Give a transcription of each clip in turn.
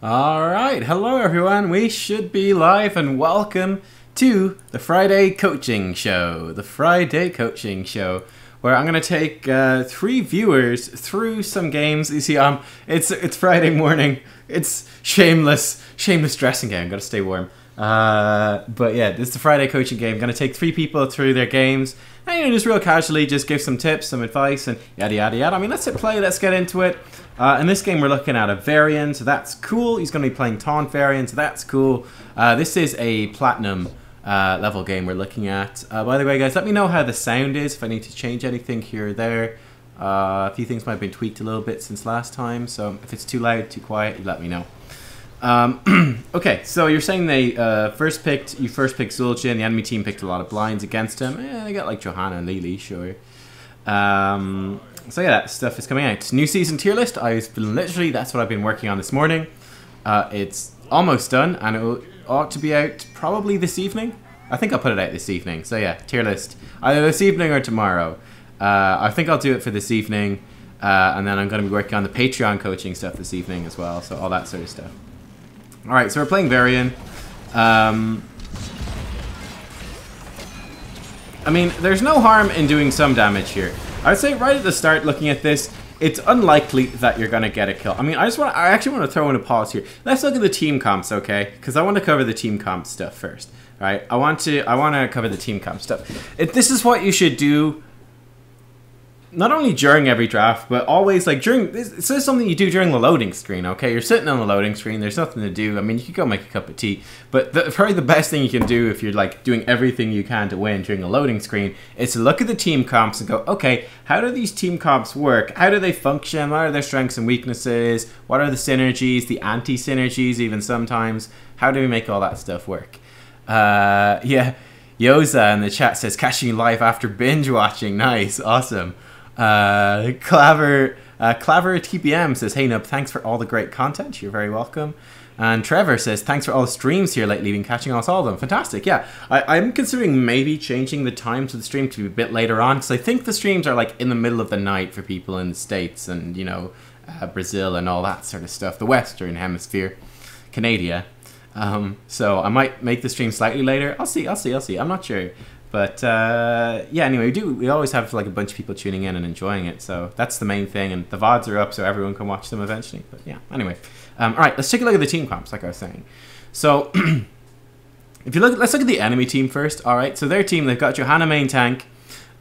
Alright, hello everyone. We should be live and welcome to the Friday Coaching Show. The Friday Coaching Show, where I'm going to take three viewers through some games. You see, it's Friday morning. It's shameless dressing game. Got to stay warm. But yeah, this is the Friday Coaching game. I'm going to take three people through their games. And just real casually, just give some tips, some advice, and yada yada yada. I mean, let's hit play, let's get into it. In this game, we're looking at a Varian, so that's cool. He's going to be playing Taunt Varian, so that's cool. This is a Platinum level game we're looking at. By the way, guys, let me know how the sound is, if I need to change anything here or there. A few things might have been tweaked a little bit since last time, so if it's too loud, too quiet, you let me know. Okay, so you're saying you first picked Zul'jin, the enemy team picked a lot of blinds against him. They got like Johanna and Lily, sure. So yeah, that stuff is coming out. New season tier list, literally, that's what I've been working on this morning. It's almost done, and it ought to be out probably this evening. I think I'll put it out this evening. So yeah, tier list, either this evening or tomorrow. I think I'll do it for this evening, and then I'm going to be working on the Patreon coaching stuff this evening as well, so all that sort of stuff. Alright, so we're playing Varian. I mean, there's no harm in doing some damage here. I would say right at the start, looking at this, it's unlikely that you're going to get a kill. I mean, I actually want to throw in a pause here. Let's look at the team comps, okay? Because I want to cover the team comp stuff first, right? I want to cover the team comp stuff. This is what you should do. Not only during every draft, but always like during. This is something you do during the loading screen. Okay, you're sitting on the loading screen. There's nothing to do. I mean, you could go make a cup of tea, but probably the best thing you can do if you're like doing everything you can to win during a loading screen is to look at the team comps and go, okay, how do these team comps work? How do they function? What are their strengths and weaknesses? What are the synergies, the anti-synergies, even sometimes? How do we make all that stuff work? Yeah, Yoza in the chat says catching you live after binge watching. Nice, awesome. Clever TPM says, hey Nub, thanks for all the great content. You're very welcome. And Trevor says, thanks for all the streams here lately, been catching us all of them. Fantastic. Yeah, I'm considering maybe changing the time to the stream to be a bit later on, because I think the streams are like in the middle of the night for people in the States and, you know, Brazil and all that sort of stuff, the Western Hemisphere, Canada. So I might make the stream slightly later. I'll see. I'm not sure. But yeah, anyway, we always have like a bunch of people tuning in and enjoying it, so that's the main thing. And the VODs are up, so everyone can watch them eventually. But yeah, anyway, all right, let's take a look at the team comps, like I was saying. So if you let's look at the enemy team first. All right, so their team, they've got Johanna main tank,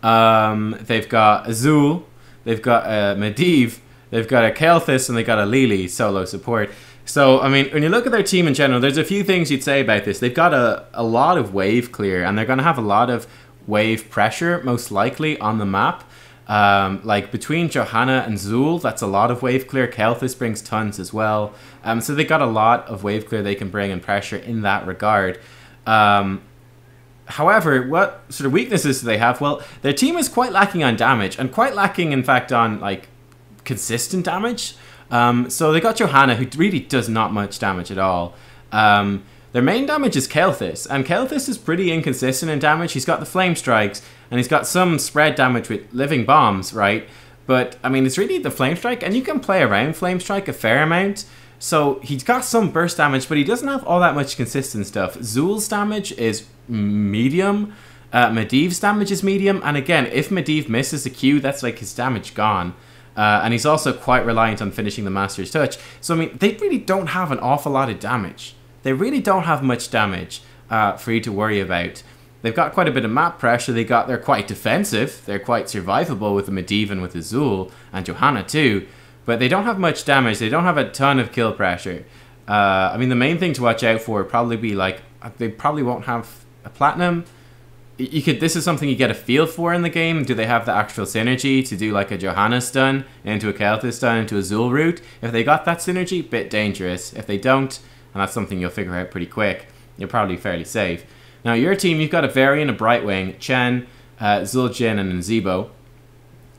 they've got Azul, they've got Medivh, they've got a Kael'thas, and they've got a Lily solo support. So, I mean, when you look at their team in general, there's a few things you'd say about this. They've got a lot of wave clear, and they're going to have a lot of wave pressure, most likely, on the map. Like, between Johanna and Zul, that's a lot of wave clear. Kael'thas brings tons as well. So they got a lot of wave clear they can bring and pressure in that regard. However, what sort of weaknesses do they have? Well, their team is quite lacking on damage, and quite lacking, in fact, on, like, consistent damage. So they got Johanna, who really does not much damage at all. Their main damage is Kael'thas, and Kael'thas is pretty inconsistent in damage. He's got the flame strikes, and he's got some spread damage with living bombs, right? But, I mean, it's really the flame strike, and you can play around flame strike a fair amount. So he's got some burst damage, but he doesn't have all that much consistent stuff. Zul's damage is medium. Medivh's damage is medium, and again, if Medivh misses a Q, that's like his damage gone. And he's also quite reliant on finishing the Master's Touch. So, I mean, they really don't have an awful lot of damage. They really don't have much damage for you to worry about. They've got quite a bit of map pressure. They're quite defensive. They're quite survivable with the Medivh and with Azul, and Johanna too. But they don't have much damage. They don't have a ton of kill pressure. I mean, the main thing to watch out for would probably be, like, they probably won't have a Platinum. This is something you get a feel for in the game. Do they have the actual synergy to do like a Johanna stun into a Kael'thas stun into a Zul route? If they got that synergy, bit dangerous. If they don't, and that's something you'll figure out pretty quick, you're probably fairly safe. Now your team, you've got a Varian, a Brightwing, Chen, Zul'jin, and Nzibo.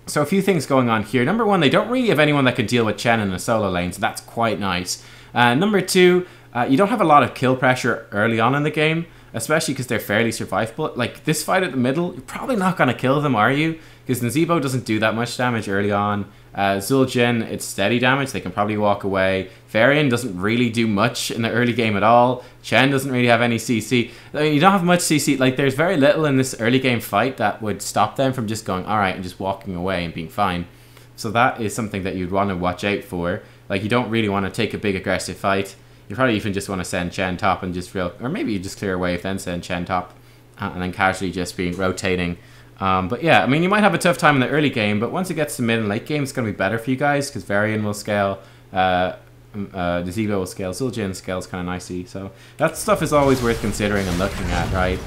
So a few things going on here. Number one, they don't really have anyone that can deal with Chen in a solo lane, so that's quite nice. Number two, you don't have a lot of kill pressure early on in the game, especially because they're fairly survivable. Like, this fight at the middle, you're probably not going to kill them, are you? Because Nzibo doesn't do that much damage early on. Zul'jin, it's steady damage. They can probably walk away. Varian doesn't really do much in the early game at all. Chen doesn't really have any CC. I mean, you don't have much CC. Like, there's very little in this early game fight that would stop them from just going, alright, and just walking away and being fine. So that is something that you'd want to watch out for. Like, you don't really want to take a big aggressive fight. You probably even just want to send Chen top and just or maybe you just clear a wave, then send Chen top, and then casually just be rotating. But yeah, I mean, you might have a tough time in the early game, but once it gets to mid and late game, it's going to be better for you guys, because Varian will scale, Dezebo will scale, Zul'jin scales kind of nicely, so that stuff is always worth considering and looking at, right?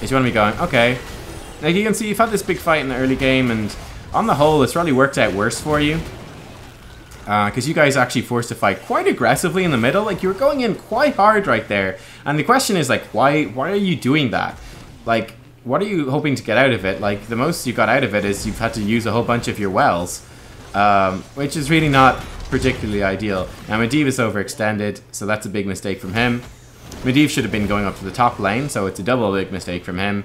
Is you want to be going, okay, like you can see, you've had this big fight in the early game, and on the whole, it's probably worked out worse for you, because you guys actually forced to fight quite aggressively in the middle. Like, you were going in quite hard right there, and the question is, like, why are you doing that? Like, what are you hoping to get out of it? Like, the most you got out of it is you've had to use a whole bunch of your wells, which is really not particularly ideal. Now, Medivh is overextended, so that's a big mistake from him. Medivh should have been going up to the top lane, so it's a double big mistake from him.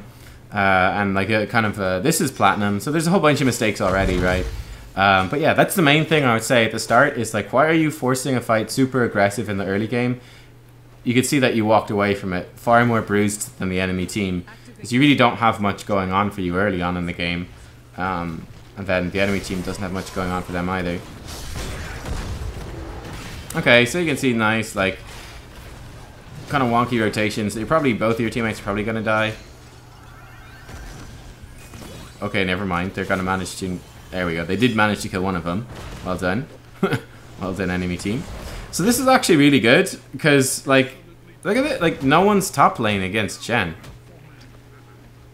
And like a kind of this is platinum, so there's a whole bunch of mistakes already, right? But yeah, that's the main thing I would say at the start, is like, why are you forcing a fight super aggressive in the early game? You could see that you walked away from it far more bruised than the enemy team, because you really don't have much going on for you early on in the game. And then the enemy team doesn't have much going on for them either. Okay, so you can see nice, like, kind of wonky rotations. You're probably, both of your teammates are probably going to die. Okay, never mind. They're going to manage to... There we go. They did manage to kill one of them. Well done. Well done, enemy team. So this is actually really good, because, like, look at it. Like, no one's top lane against Chen.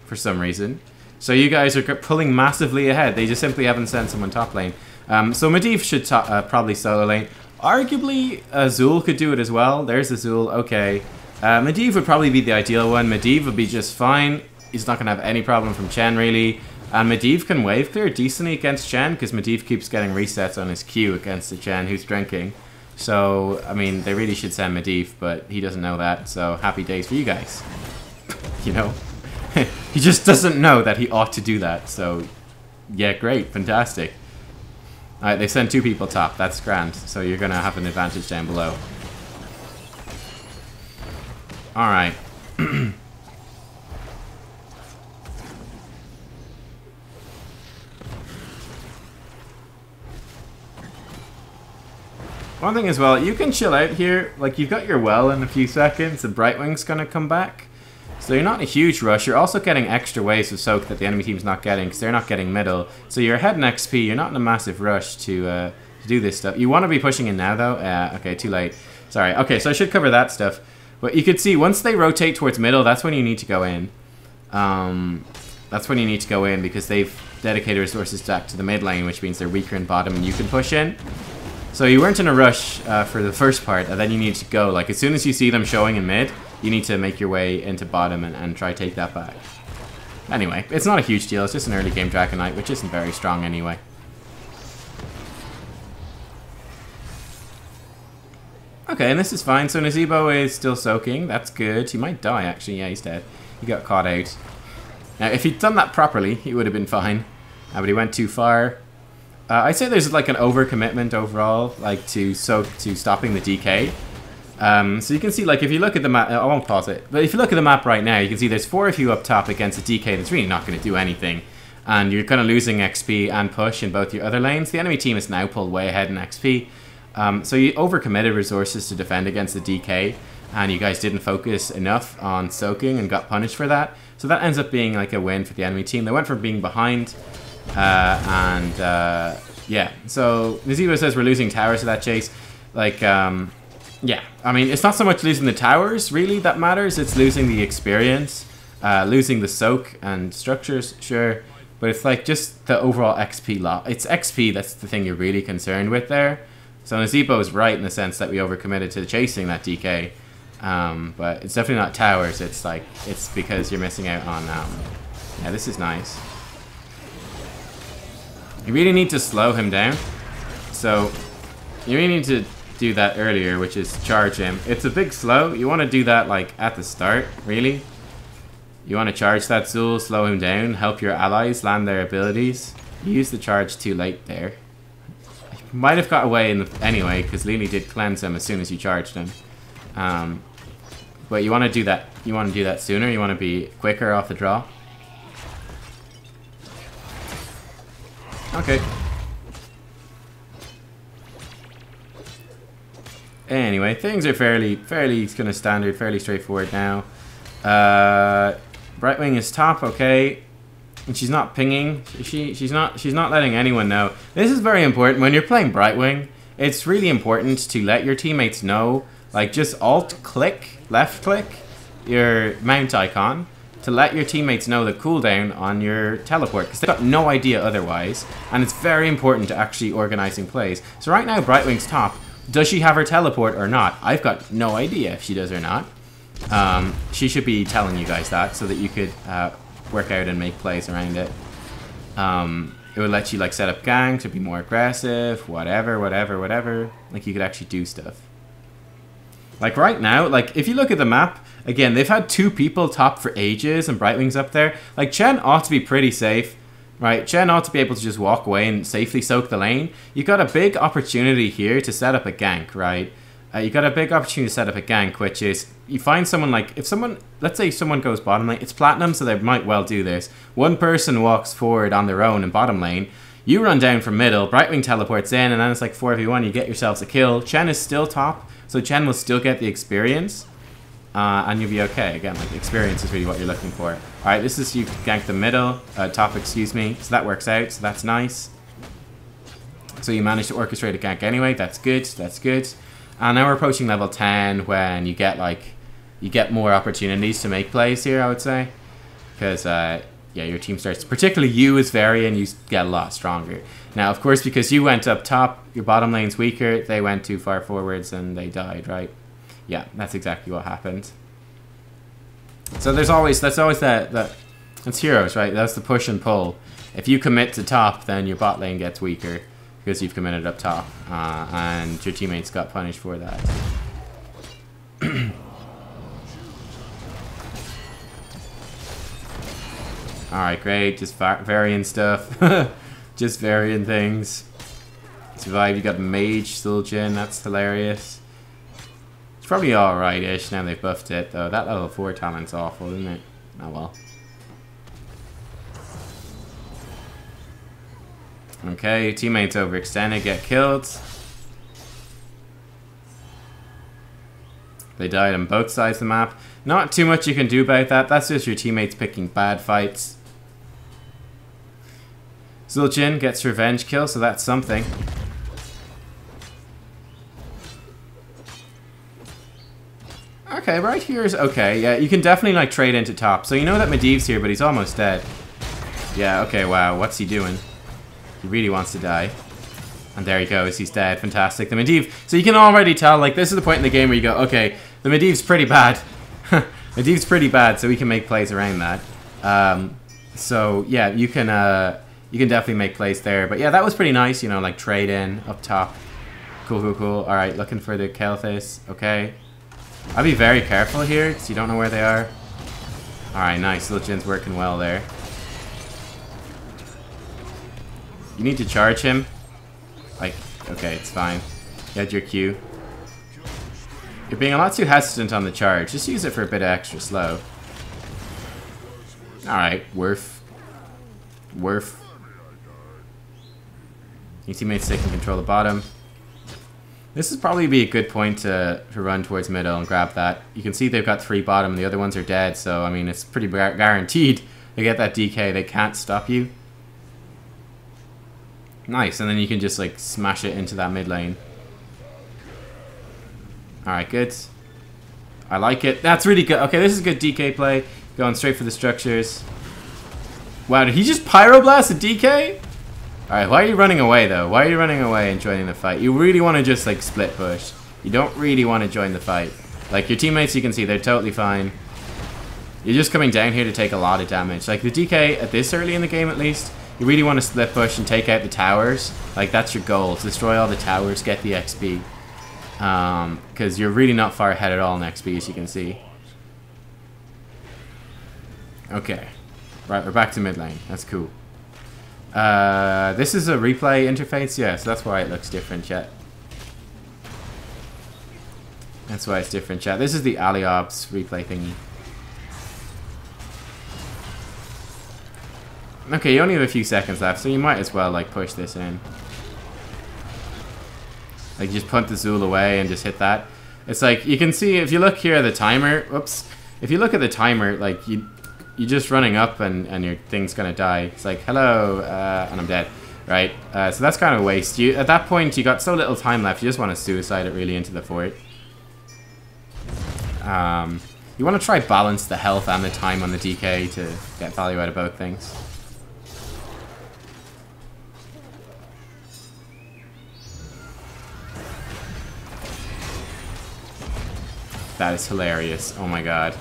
For some reason. So you guys are pulling massively ahead. They just simply haven't sent someone top lane. So Medivh should probably solo lane. Arguably, Azul could do it as well. There's Azul. Okay. Medivh would probably be the ideal one. Medivh would be just fine. He's not going to have any problem from Chen, really. And Medivh can wave clear decently against Chen, because Medivh keeps getting resets on his Q against the Chen who's drinking. So, I mean, they really should send Medivh, but he doesn't know that, so happy days for you guys. You know? He just doesn't know that he ought to do that, so yeah, great, fantastic. Alright, they sent 2 people top, that's grand, so you're gonna have an advantage down below. Alright. One thing as well, you can chill out here. Like, you've got your well in a few seconds. The Brightwing's going to come back. So you're not in a huge rush. You're also getting extra waves of soak that the enemy team's not getting, because they're not getting middle. So you're ahead in XP. You're not in a massive rush to do this stuff. You want to be pushing in now, though. Okay, too late. Sorry. Okay, so I should cover that stuff. But you could see, once they rotate towards middle, that's when you need to go in. That's when you need to go in, because they've dedicated resources back to the mid lane, which means they're weaker in bottom, and you can push in. So you weren't in a rush for the first part, and then you need to go. Like, as soon as you see them showing in mid, you need to make your way into bottom and try take that back. Anyway, it's not a huge deal. It's just an early game Dragon Knight, which isn't very strong anyway. Okay, and this is fine. So Nazebo is still soaking. That's good. He might die, actually. Yeah, he's dead. He got caught out. Now, if he'd done that properly, he would have been fine. But he went too far. I'd say there's like an overcommitment overall, like to stopping the DK. So you can see, like, if you look at the map, I won't pause it, but if you look at the map right now, you can see there's 4 of you up top against a DK that's really not going to do anything. And you're kind of losing XP and push in both your other lanes. The enemy team is now pulled way ahead in XP. So you overcommitted resources to defend against the DK, and you guys didn't focus enough on soaking and got punished for that. So that ends up being like a win for the enemy team. They went from being behind. Yeah, so Nazebo says we're losing towers to that chase. Like, yeah, I mean, it's not so much losing the towers, really, that matters. It's losing the experience, losing the soak and structures, sure. But it's like just the overall XP loss. It's XP that's the thing you're really concerned with there. So Nazebo is right in the sense that we overcommitted to chasing that DK. But it's definitely not towers. It's like, it's because you're missing out on, yeah, this is nice. You really need to slow him down. So you really need to do that earlier, which is charge him. It's a big slow. You want to do that like at the start, really. You want to charge that Zul, slow him down, help your allies land their abilities. You use the charge too late there. might have got away anyway, because Lily did cleanse him as soon as you charged him. But you want to do that. You want to do that sooner. You want to be quicker off the draw. Okay. Anyway, things are fairly kind of standard, fairly straightforward now. Brightwing is top, okay. And she's not pinging. She's not letting anyone know. This is very important when you're playing Brightwing. It's really important to let your teammates know, like just alt click, left click your mount icon to let your teammates know the cooldown on your teleport, because they've got no idea otherwise, and it's very important to actually organizing plays. So right now Brightwing's top. Does she have her teleport or not? I've got no idea if she does or not. She should be telling you guys that so that you could work out and make plays around it. It would let you like set up ganks to be more aggressive, whatever. Like you could actually do stuff. Like right now, like if you look at the map, again, they've had 2 people top for ages and Brightwing's up there. Like Chen ought to be pretty safe, right? Chen ought to be able to just walk away and safely soak the lane. You got a big opportunity here to set up a gank, right? You got a big opportunity to set up a gank, which is you find someone like, if someone, let's say someone goes bottom lane, it's platinum, so they might well do this. One person walks forward on their own in bottom lane, you run down from middle, Brightwing teleports in, and then it's like 4v1, you get yourselves a kill. Chen is still top, so Chen will still get the experience, and you'll be okay. Again, like experience is really what you're looking for. Alright, this is you gank the middle, top, excuse me, so that works out, so that's nice. So you managed to orchestrate a gank anyway, that's good, that's good. And now we're approaching level 10 when you get like, you get more opportunities to make plays here, I would say. Because, yeah, your team starts, particularly you as Varian, you get a lot stronger. Now, of course, because you went up top, your bottom lane's weaker, they went too far forwards and they died, right? Yeah, that's exactly what happened. So there's always, that's heroes, right? That's the push and pull. If you commit to top, then your bot lane gets weaker. Because you've committed up top, and your teammates got punished for that. Alright, great, just varying stuff. Just varying things. Survive, you got Mage, Suljin, that's hilarious. It's probably alright-ish now they've buffed it, though. That level 4 talent's awful, isn't it? Oh well. Okay, teammates overextended, get killed. They died on both sides of the map. Not too much you can do about that. That's just your teammates picking bad fights. Zul'jin gets revenge kill, so that's something. Okay, right here is okay. Yeah, you can definitely like trade into top. So you know that Medivh's here, but he's almost dead. Yeah, okay, wow. What's he doing? He really wants to die. And there he goes, he's dead. Fantastic. The Medivh, so you can already tell, like, this is the point in the game where you go, okay, the Medivh's pretty bad. Medivh's pretty bad, so we can make plays around that. So, yeah, you can definitely make plays there. But yeah, that was pretty nice, you know, like, trade in, up top. Cool, cool, cool. Alright, looking for the Kel'Thas. Okay. I'll be very careful here, because you don't know where they are. Alright, nice. Zul'jin's working well there. You need to charge him. Like, okay, it's fine. You had your Q. You're being a lot too hesitant on the charge. Just use it for a bit of extra slow. Alright, worth. Worth. Your teammates taking control of the bottom. This would probably be a good point to run towards middle and grab that. You can see they've got 3 bottom, the other ones are dead, so I mean, it's pretty guaranteed they get that DK, they can't stop you. Nice, and then you can just like smash it into that mid lane. Alright, good. I like it. That's really good. Okay, this is a good DK play. Going straight for the structures. Wow, did he just pyroblast a DK? Alright, why are you running away though? Why are you running away and joining the fight? You really want to just like split push. You don't really want to join the fight. Like your teammates, you can see they're totally fine. You're just coming down here to take a lot of damage. Like the DK at this early in the game at least, you really want to split push and take out the towers. Like that's your goal, to destroy all the towers, get the XP. Because you're really not far ahead at all in XP, as you can see. Okay. Right, we're back to mid lane. That's cool. This is a replay interface, yeah, so that's why it looks different, chat. That's why it's different, chat. This is the Aliobs replay thingy. Okay, you only have a few seconds left, so you might as well, like, push this in. Like, just punt the Zul away and just hit that. It's like, you can see, if you look here at the timer, whoops. If you look at the timer, like, you're just running up and your thing's gonna die. It's like, hello, and I'm dead, right? So that's kind of a waste. At that point, you got so little time left, you just want to suicide it really into the fort. You want to try balance the health and the time on the DK to get value out of both things. That is hilarious. Oh my god.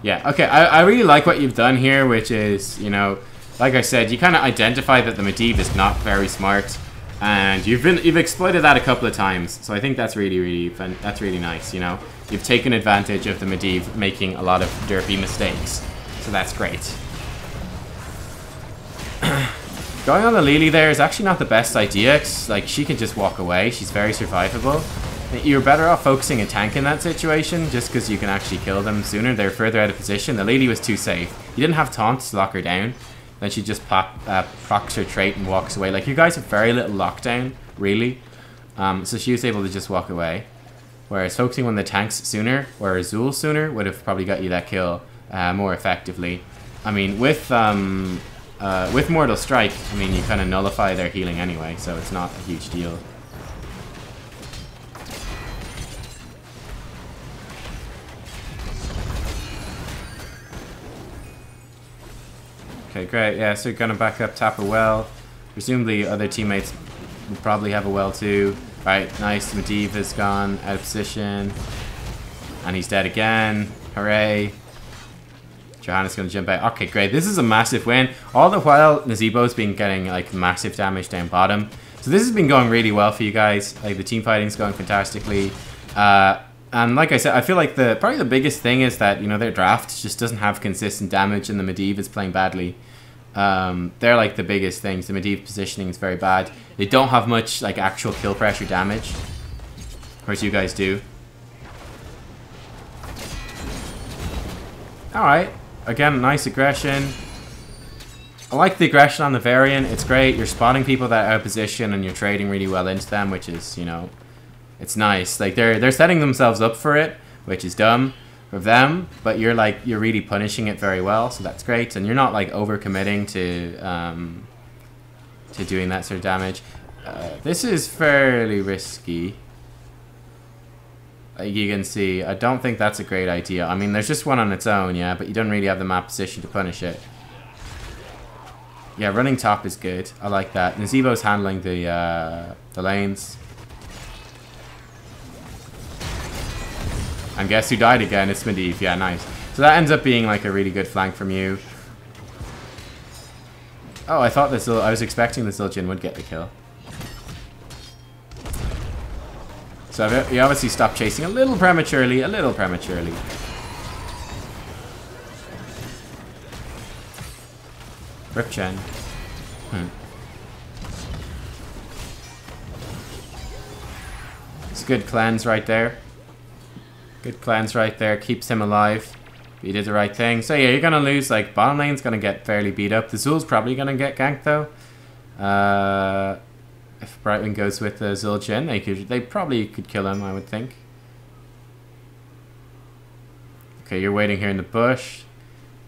Yeah, okay, I really like what you've done here, which is, you know, like I said, you kind of identify that the Medivh is not very smart, and you've exploited that a couple of times. So I think that's really nice, you know. You've taken advantage of the Medivh making a lot of derpy mistakes. So that's great. Going on the Lily there is actually not the best idea, 'cause, like, she can just walk away. She's very survivable. You're better off focusing a tank in that situation, just because you can actually kill them sooner. They're further out of position. The lady was too safe. You didn't have taunts to lock her down. Then she just procs her trait and walks away. Like, you guys have very little lockdown, really. So she was able to just walk away. Whereas focusing on the tanks sooner, or Azul sooner, would have probably got you that kill more effectively. I mean, with Mortal Strike, I mean, you kind of nullify their healing anyway, so it's not a huge deal. Okay, great. Yeah, so you're gonna back up, tap a well. Presumably other teammates will probably have a well too. Right, nice. Medivh is gone out of position. And he's dead again. Hooray. Johanna's gonna jump out. Okay, great. This is a massive win. All the while, Nazeebo's been getting like massive damage down bottom. So this has been going really well for you guys. Like, the team fighting's going fantastically. And like I said, I feel like probably the biggest thing is that, you know, their draft just doesn't have consistent damage and the Medivh is playing badly. They're like the biggest things. The Medivh positioning is very bad. They don't have much like actual kill pressure damage. Of course you guys do. Alright. Again, nice aggression. I like the aggression on the variant. It's great. You're spotting people that are out of position and you're trading really well into them, which is, you know, it's nice. Like, they're setting themselves up for it, which is dumb of them, but you're really punishing it very well, so that's great. And you're not like over committing to doing that sort of damage. This is fairly risky. Like you can see, I don't think that's a great idea. I mean, there's just one on its own, yeah, but you don't really have the map position to punish it. Yeah, running top is good. I like that. Nazeebo's handling the lanes. And guess who died again? It's Medivh. Yeah, nice. So that ends up being like a really good flank from you. Oh, I thought I was expecting the Zildjian would get the kill. So you obviously stopped chasing a little prematurely, Rip Chen. It's a good cleanse right there. Good cleanse right there. Keeps him alive. You did the right thing. So yeah, you're going to lose. Like, bottom lane's going to get fairly beat up. The Zul's probably going to get ganked though. If Brightwing goes with the Zildjian, they probably could kill him, I would think. Okay, you're waiting here in the bush.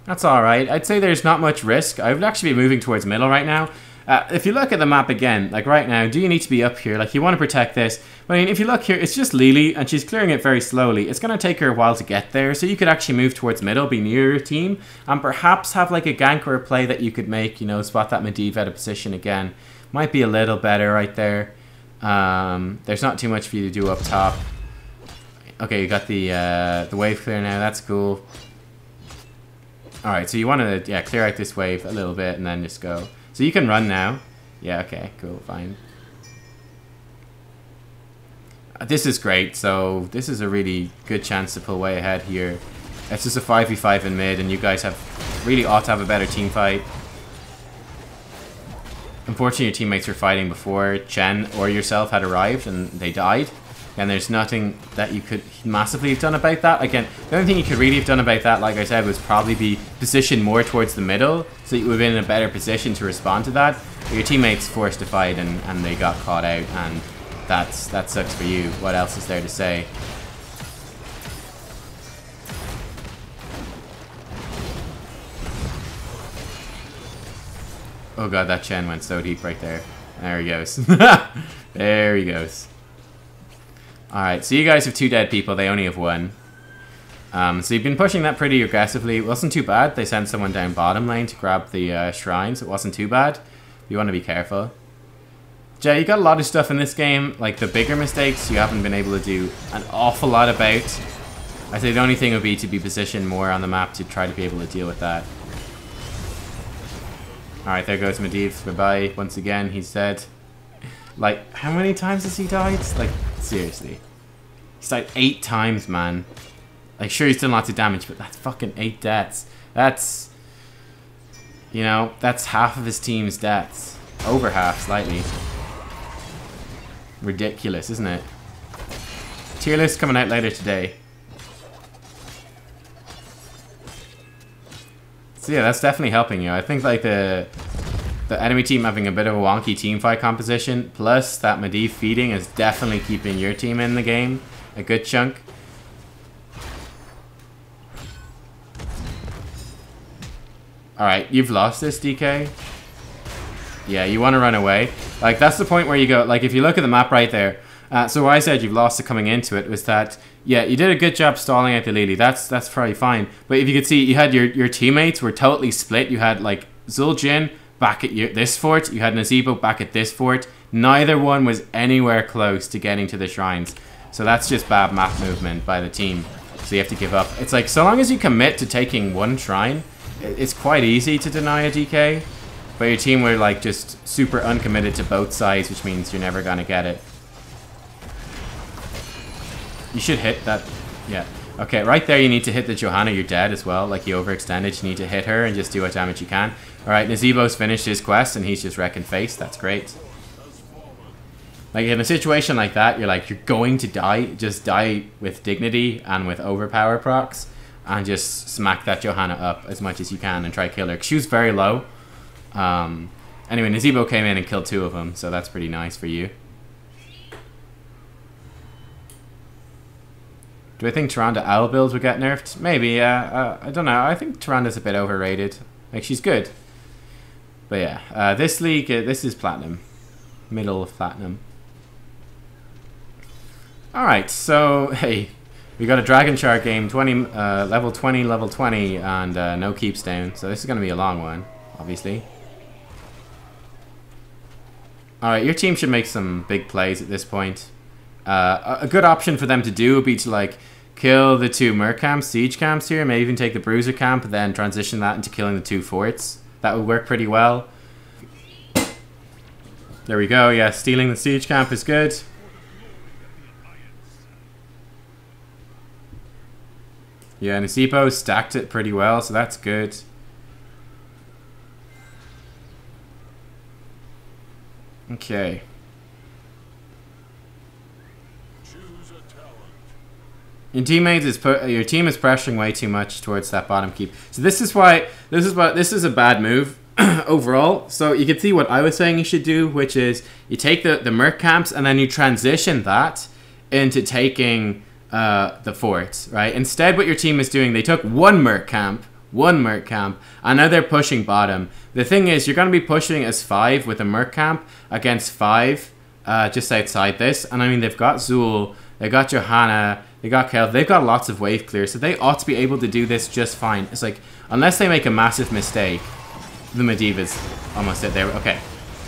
That's alright. I'd say there's not much risk. I would actually be moving towards middle right now. If you look at the map again, like right now, do you need to be up here? Like, you want to protect this. But I mean, if you look here, it's just Lily, and she's clearing it very slowly. It's going to take her a while to get there, so you could actually move towards middle, be near your team, and perhaps have like a gank or a play that you could make, you know, spot that Medivh out of position again. Might be a little better right there. There's not too much for you to do up top. Okay, you got the wave clear now. That's cool. All right, so you want to clear out this wave a little bit and then just go. So you can run now. Yeah, okay, cool, fine. This is great. So this is a really good chance to pull way ahead here. It's just a 5v5 in mid, and you guys really ought to have a better team fight. Unfortunately, your teammates were fighting before Chen or yourself had arrived, and they died. And there's nothing that you could massively have done about that. Again, the only thing you could really have done about that, like I said, was probably be positioned more towards the middle, so you would have been in a better position to respond to that. But your teammates forced to fight, and they got caught out, and that sucks for you. What else is there to say? Oh god, that Chen went so deep right there. There he goes. There he goes. Alright, so you guys have 2 dead people, they only have 1. So you've been pushing that pretty aggressively. It wasn't too bad. They sent someone down bottom lane to grab the shrines. It wasn't too bad. You want to be careful. Jay, you got a lot of stuff in this game. Like the bigger mistakes you haven't been able to do an awful lot about. I'd say the only thing would be to be positioned more on the map to try to be able to deal with that. Alright, there goes Medivh. Bye-bye. Once again, he's dead. Like, how many times has he died? Like, seriously. He's died 8 times, man. Like, sure, he's done lots of damage, but that's fucking 8 deaths. That's... You know, that's half of his team's deaths. Over half, slightly. Ridiculous, isn't it? Tier list coming out later today. So yeah, that's definitely helping you. I think, like, the enemy team having a bit of a wonky team fight composition, plus that Medivh feeding is definitely keeping your team in the game a good chunk. Alright, you've lost this, DK. Yeah, you want to run away. Like, that's the point where you go, like, if you look at the map right there, so why I said you've lost it coming into it was that, yeah, you did a good job stalling out the Lily. That's probably fine. But if you could see, you had your teammates were totally split. You had, like, Zul'jin back at this fort. You had Nazeebo back at this fort. Neither one was anywhere close to getting to the shrines. So that's just bad map movement by the team. So you have to give up. It's like, so long as you commit to taking one shrine, it's quite easy to deny a DK. But your team were like just super uncommitted to both sides, which means you're never gonna get it. You should hit that. Yeah. Okay, right there you need to hit the Johanna. You're dead as well. Like, you overextended. You need to hit her and just do what damage you can. Alright, Nazeebo's finished his quest and he's just wrecking face. That's great. Like, in a situation like that, you're like, you're going to die. Just die with dignity and with overpower procs. And just smack that Johanna up as much as you can and try to kill her. 'Cause she was very low. Anyway, Nazeebo came in and killed 2 of them. So that's pretty nice for you. Do I think Tyrande Owl builds would get nerfed? Maybe, yeah. I don't know. I think Tyranda's a bit overrated. Like, she's good. But yeah, this league, this is Platinum. Middle of Platinum. Alright, so, hey. We got a Dragon Shark game, level 20, level 20, and no keeps down. So this is going to be a long one, obviously. Alright, your team should make some big plays at this point. A good option for them to do would be to, like, kill the 2 Merc camps, siege camps here, maybe even take the Bruiser camp, and then transition that into killing the 2 forts. That would work pretty well. There we go, yeah, stealing the siege camp is good. Yeah, Nazeebo stacked it pretty well, so that's good. Okay. Your teammates your team is pressuring way too much towards that bottom keep. So this is a bad move overall. So you can see what I was saying you should do, which is you take the Merc camps and then you transition that into taking the forts, right? Instead, what your team is doing, they took one Merc camp, and now they're pushing bottom. The thing is, you're going to be pushing as 5 with a Merc camp against 5 just outside this. And I mean, they've got Zul, they got Johanna, they got Kel, they've got lots of wave clear, so they ought to be able to do this just fine. It's like, unless they make a massive mistake, the Medivh is almost there. Okay,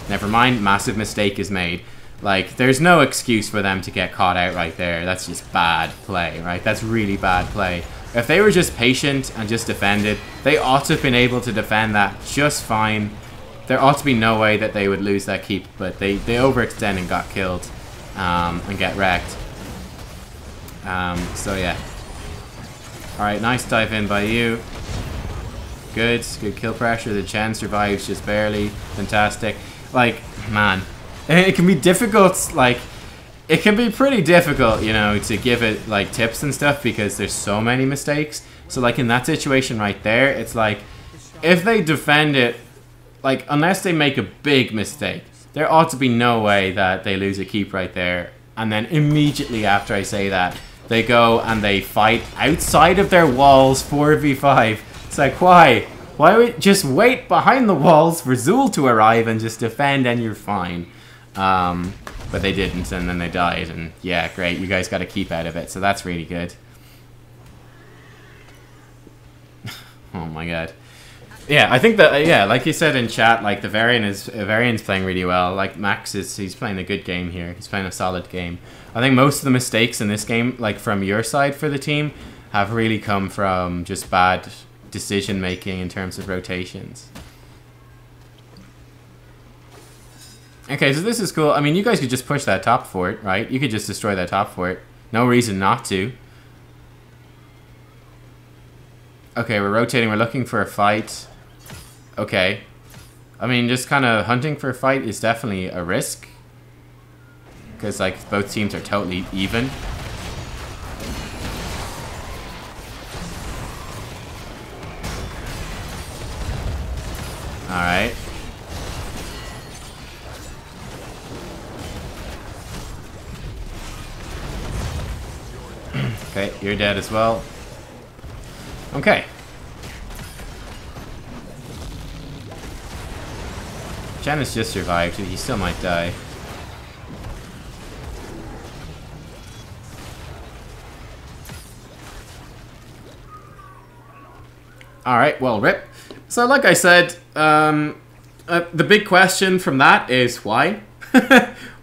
never mind, massive mistake is made. Like, there's no excuse for them to get caught out right there. That's just bad play, right? That's really bad play. If they were just patient and just defended, they ought to have been able to defend that just fine. There ought to be no way that they would lose that keep, but they overextend and got killed and get wrecked. So yeah. Alright, nice dive in by you. Good kill pressure. The Chen survives just barely. Fantastic. Like, man, it can be difficult, like, it can be pretty difficult, you know, to give it, like, tips and stuff because there's so many mistakes. So, like, in that situation right there, it's like, if they defend it, like, unless they make a big mistake, there ought to be no way that they lose a keep right there. And then immediately after I say that, they go and they fight outside of their walls 4v5. It's like, why? Why would just wait behind the walls for Zool to arrive and just defend and you're fine? But they didn't, and then they died, and yeah, great, you guys got a keep out of it, so that's really good. Oh my god. Yeah, I think that, yeah, like you said in chat, like, Varian's playing really well. Like, Max he's playing a good game here. He's playing a solid game. I think most of the mistakes in this game, like, from your side for the team, have really come from just bad decision-making in terms of rotations. Okay, so this is cool. I mean, you guys could just push that top fort, right? You could just destroy that top fort. No reason not to. Okay, we're rotating. We're looking for a fight. Okay. I mean, just kind of hunting for a fight is definitely a risk. Because, like, both teams are totally even. Alright. Okay, you're dead as well. Okay. Janice just survived. He still might die. Alright, well, rip. So, like I said, the big question from that is why?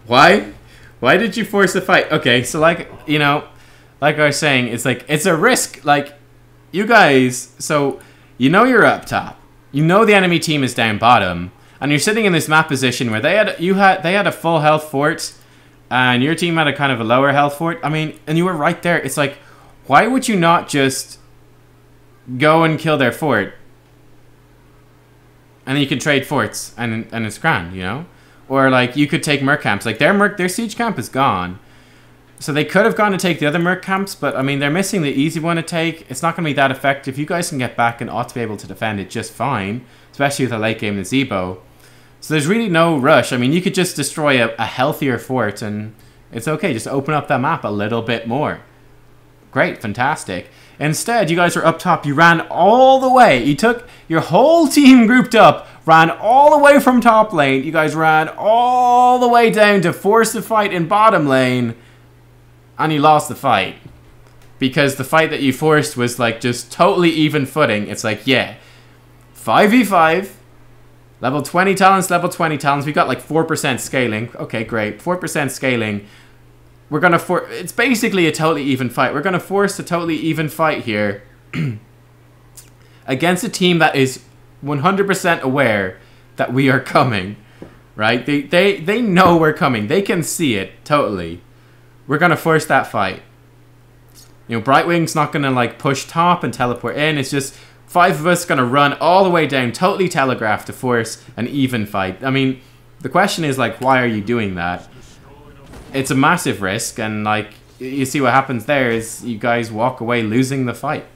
Why? Why did you force a fight? Okay, so, like, you know, like I was saying, it's like, it's a risk. Like, you guys, so, you know you're up top. You know the enemy team is down bottom. And you're sitting in this map position where they had a full health fort. And your team had a kind of a lower health fort. I mean, and you were right there. It's like, why would you not just go and kill their fort? And then you can trade forts and it's grand, you know? Or, like, you could take merc camps. Like, their siege camp is gone. So they could have gone to take the other merc camps, but, I mean, they're missing the easy one to take. It's not going to be that effective. You guys can get back and ought to be able to defend it just fine, especially with a late game Nazebo. So there's really no rush. I mean, you could just destroy a healthier fort, and it's okay. Just open up that map a little bit more. Great, fantastic. Instead, you guys were up top. You ran all the way. You took your whole team grouped up, ran all the way from top lane. You guys ran all the way down to force the fight in bottom lane. And you lost the fight. Because the fight that you forced was like just totally even footing. It's like, yeah, 5v5, level 20 talents, level 20 talents. We got like 4% scaling. Okay, great. 4% scaling. We're going to it's basically a totally even fight. We're going to force a totally even fight here against a team that is 100% aware that we are coming, right? They know we're coming. They can see it totally. We're going to force that fight. You know, Brightwing's not going to like push top and teleport in. It's just 5 of us going to run all the way down, totally telegraphed to force an even fight. I mean, the question is like, why are you doing that? It's a massive risk, and like, you see what happens there is you guys walk away losing the fight.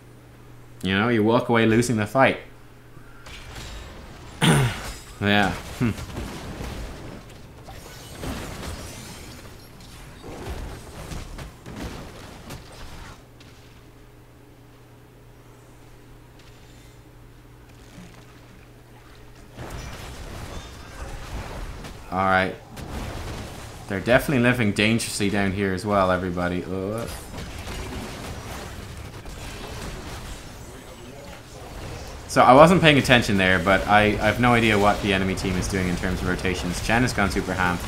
You know, you walk away losing the fight. Yeah. Alright. They're definitely living dangerously down here as well, everybody. So I wasn't paying attention there, but I have no idea what the enemy team is doing in terms of rotations. Chen has gone super ham.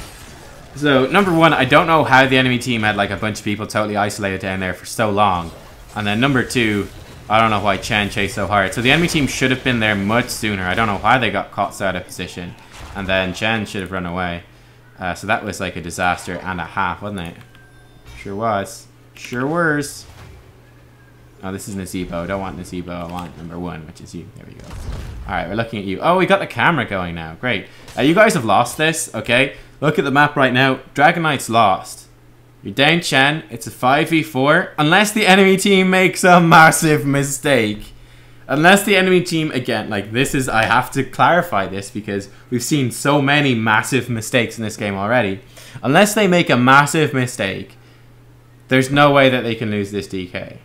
So, number one, I don't know how the enemy team had like a bunch of people totally isolated down there for so long. And then number two, I don't know why Chen chased so hard. So the enemy team should have been there much sooner. I don't know why they got caught so out of position. And then Chen should have run away. So that was like a disaster and a half, wasn't it? Sure was. Sure was. Oh, this is Nazebo. I don't want Nazebo. I want number one, which is you. There we go. Alright, we're looking at you. Oh, we got the camera going now. Great. You guys have lost this, okay? Look at the map right now. Dragon Knight's lost. You're down Chen. It's a 5v4. Unless the enemy team makes a massive mistake. Unless the enemy team, again, like this is... I have to clarify this because we've seen so many massive mistakes in this game already. Unless they make a massive mistake, there's no way that they can lose this DK.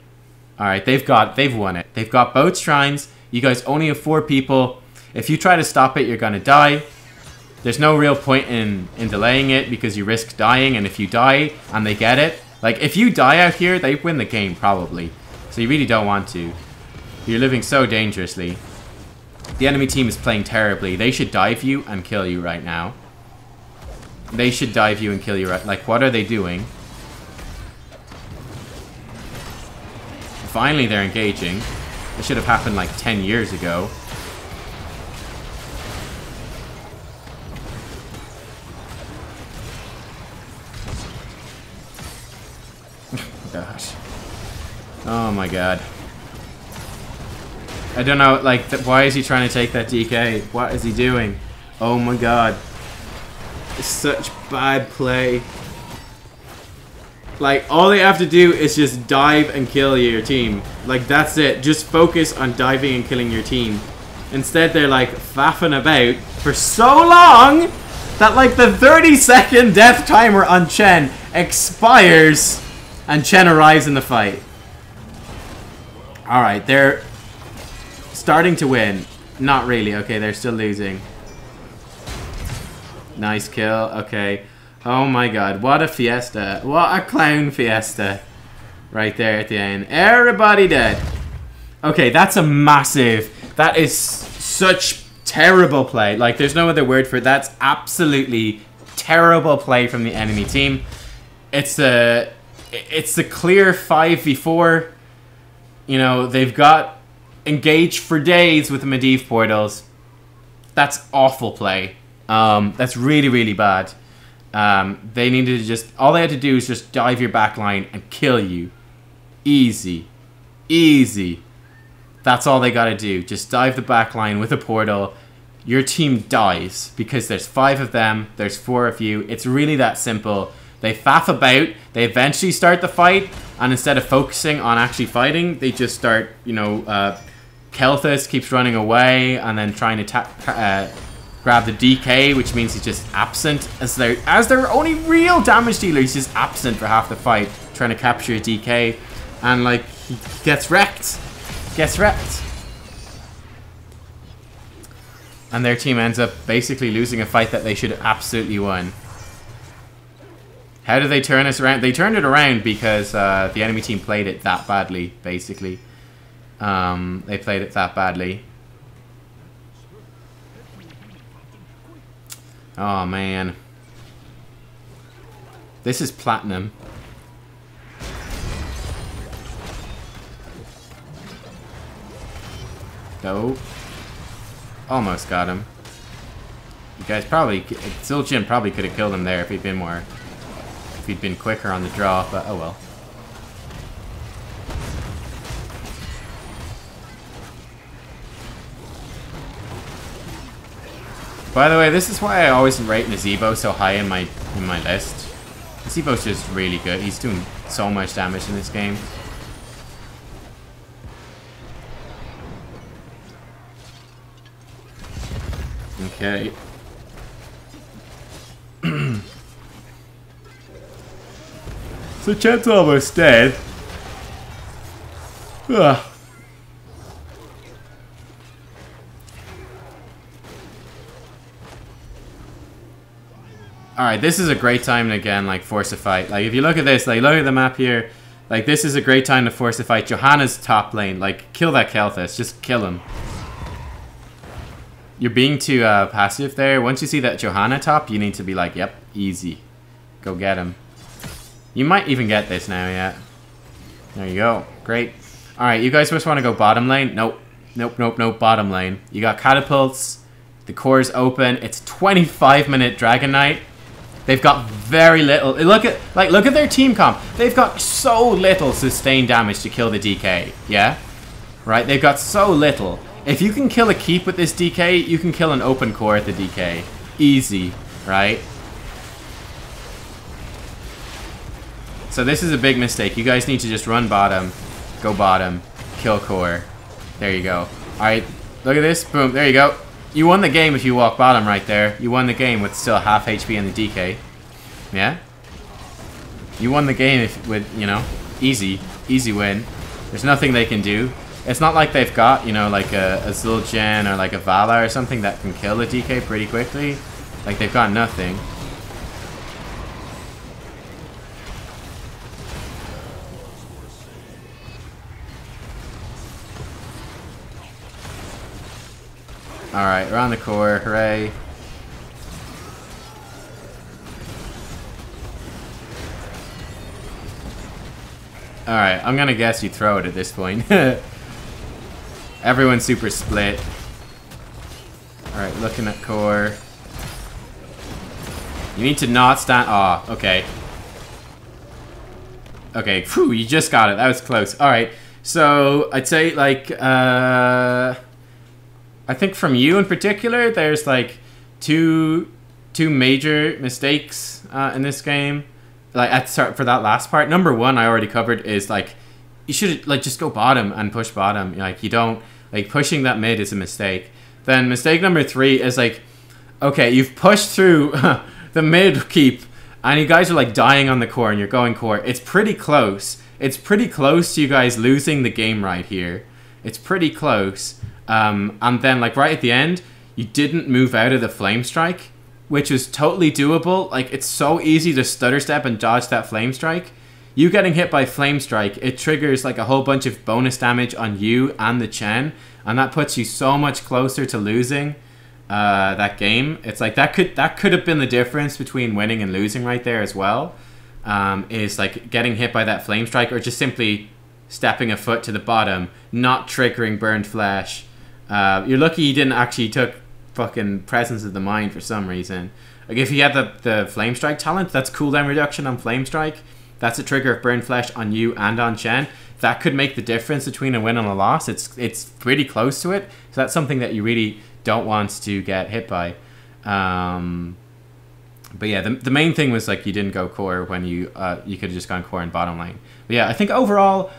Alright, they've won it. They've got both shrines. You guys only have 4 people. If you try to stop it, you're going to die. There's no real point in delaying it because you risk dying. And if you die and they get it, like if you die out here, they win the game probably. So you really don't want to. You're living so dangerously. The enemy team is playing terribly. They should dive you and kill you right now. They should dive you and kill you right. Like, what are they doing? Finally, they're engaging. It should have happened like 10 years ago. Gosh. Oh my god. I don't know, like, why is he trying to take that DK? What is he doing? Oh my god. It's such bad play. Like, all they have to do is just dive and kill your team. Like, that's it. Just focus on diving and killing your team. Instead, they're, like, faffing about for so long that, like, the 30-second death timer on Chen expires and Chen arrives in the fight. Alright, they're starting to win. Not really. Okay, they're still losing. Nice kill. Okay. Oh my god, what a fiesta. What a clown fiesta. Right there at the end. Everybody dead. Okay, that's a massive... That is such terrible play. Like, there's no other word for it. That's absolutely terrible play from the enemy team. It's a clear 5v4. You know, they've got engaged for days with the Medivh portals. That's awful play. That's really, really bad. They needed to just... All they had to do is just dive your backline and kill you. Easy. Easy. That's all they gotta do. Just dive the backline with a portal. Your team dies because there's 5 of them. There's 4 of you. It's really that simple. They faff about. They eventually start the fight. And instead of focusing on actually fighting, they just start, you know... Kelthus keeps running away and then trying to grab the DK, which means he's just absent. As their only real damage dealer, he's just absent for half the fight, trying to capture a DK. And, like, he gets wrecked. Gets wrecked. And their team ends up basically losing a fight that they should have absolutely won. How did they turn us around? They turned it around because the enemy team played it that badly, basically. They played it that badly. Oh, man. This is platinum. Go. Almost got him. You guys probably... Ziljin probably could have killed him there if he'd been more... If he'd been quicker on the draw, but oh well. By the way, this is why I always rate Nazeebo so high in my list. Nazeebo's just really good. He's doing so much damage in this game. Okay. So Chet's almost dead. Ugh. Alright, this is a great time to, again, like, force a fight. Like, if you look at this, like, look at the map here. Like, this is a great time to force a fight. Johanna's top lane. Like, kill that Kelthus. Just kill him. You're being too passive there. Once you see that Johanna top, you need to be like, yep, easy. Go get him. You might even get this now, yeah. There you go. Great. Alright, you guys just want to go bottom lane? Nope. Nope, nope, nope. Bottom lane. You got catapults. The core's open. It's 25-minute Dragon Knight. They've got very little. Look at their team comp. They've got so little sustained damage to kill the DK. Yeah? Right? They've got so little. If you can kill a keep with this DK, you can kill an open core at the DK. Easy, right? So this is a big mistake. You guys need to just run bottom, go bottom, kill core. There you go. Alright, look at this. Boom, there you go. You won the game if you walk bottom right there. You won the game with still half HP in the DK. Yeah? You won the game if, with, you know, easy win. There's nothing they can do. It's not like they've got, you know, like a Zul'jin or like a Vala or something that can kill a DK pretty quickly. Like, they've got nothing. Alright, we're on the core. Hooray. Alright, I'm gonna guess you throw it at this point. Everyone's super split. Alright, looking at core. You need to not stand... Aw, oh, okay. Okay, phew, you just got it. That was close. Alright, so I'd say, like, I think from you in particular, there's, like, two major mistakes in this game. Like, for that last part. Number one, I already covered, is, like, you should, like, just go bottom and push bottom. Like, you don't... Like, pushing that mid is a mistake. Then mistake number 3 is, like, okay, you've pushed through the mid keep, and you guys are, like, dying on the core, and you're going core. It's pretty close. It's pretty close to you guys losing the game right here. It's pretty close. And then, like, right at the end, you didn't move out of the flame strike, which is totally doable. Like, it's so easy to stutter step and dodge that flame strike. You getting hit by flame strike, it triggers like a whole bunch of bonus damage on you and the Chen, and that puts you so much closer to losing that game. It's like that could have been the difference between winning and losing right there as well. Is like getting hit by that flame strike, or just simply stepping a foot to the bottom, not triggering burned flesh. You're lucky you didn't actually took fucking presence of the mind for some reason. Like, if you had the flame strike talent, that's cooldown reduction on flame strike. That's a trigger of burn flesh on you and on Chen. That could make the difference between a win and a loss. It's pretty close to it. So that's something that you really don't want to get hit by. But yeah, the main thing was, like, you didn't go core when you could have just gone core in bottom lane. But yeah, I think overall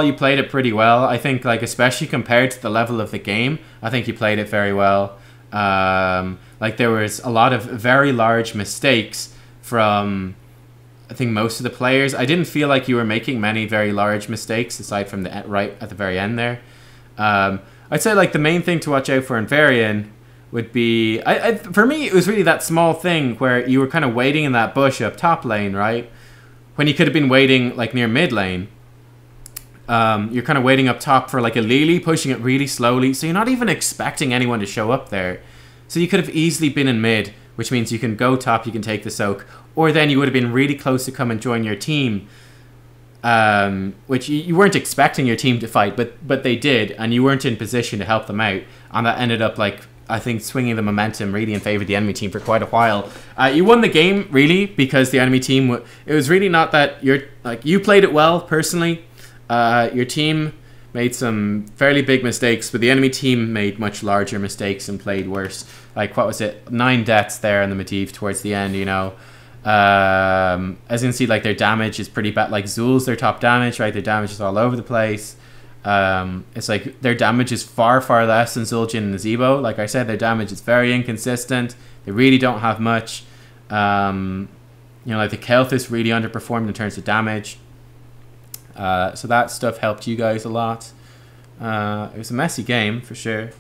you played it pretty well. I think, like, especially compared to the level of the game, I think you played it very well. Like, there was a lot of very large mistakes from, I think, most of the players. I didn't feel like you were making many very large mistakes aside from the right at the very end there. I'd say, like, the main thing to watch out for in Varian would be, for me, it was really that small thing where you were kind of waiting in that bush up top lane, right? When you could have been waiting, like, near mid lane. You're kind of waiting up top for, like, a Lily, pushing it really slowly, so you're not even expecting anyone to show up there. So you could have easily been in mid, which means you can go top, you can take the soak, or then you would have been really close to come and join your team, which you weren't expecting your team to fight, but they did, and you weren't in position to help them out, and that ended up, like, I think, swinging the momentum really in favor of the enemy team for quite a while. You won the game, really, because the enemy team, it was really not that you played it well, personally. Your team made some fairly big mistakes, but the enemy team made much larger mistakes and played worse. Like, what was it? 9 deaths there in the Medivh towards the end, you know. As you can see, like, their damage is pretty bad. Like, Zul's their top damage, right? Their damage is all over the place. It's like their damage is far less than Zul'jin and Zebo. Like I said, their damage is very inconsistent. They really don't have much. You know, like, the Kel'Thus really underperformed in terms of damage. So that stuff helped you guys a lot. It was a messy game for sure.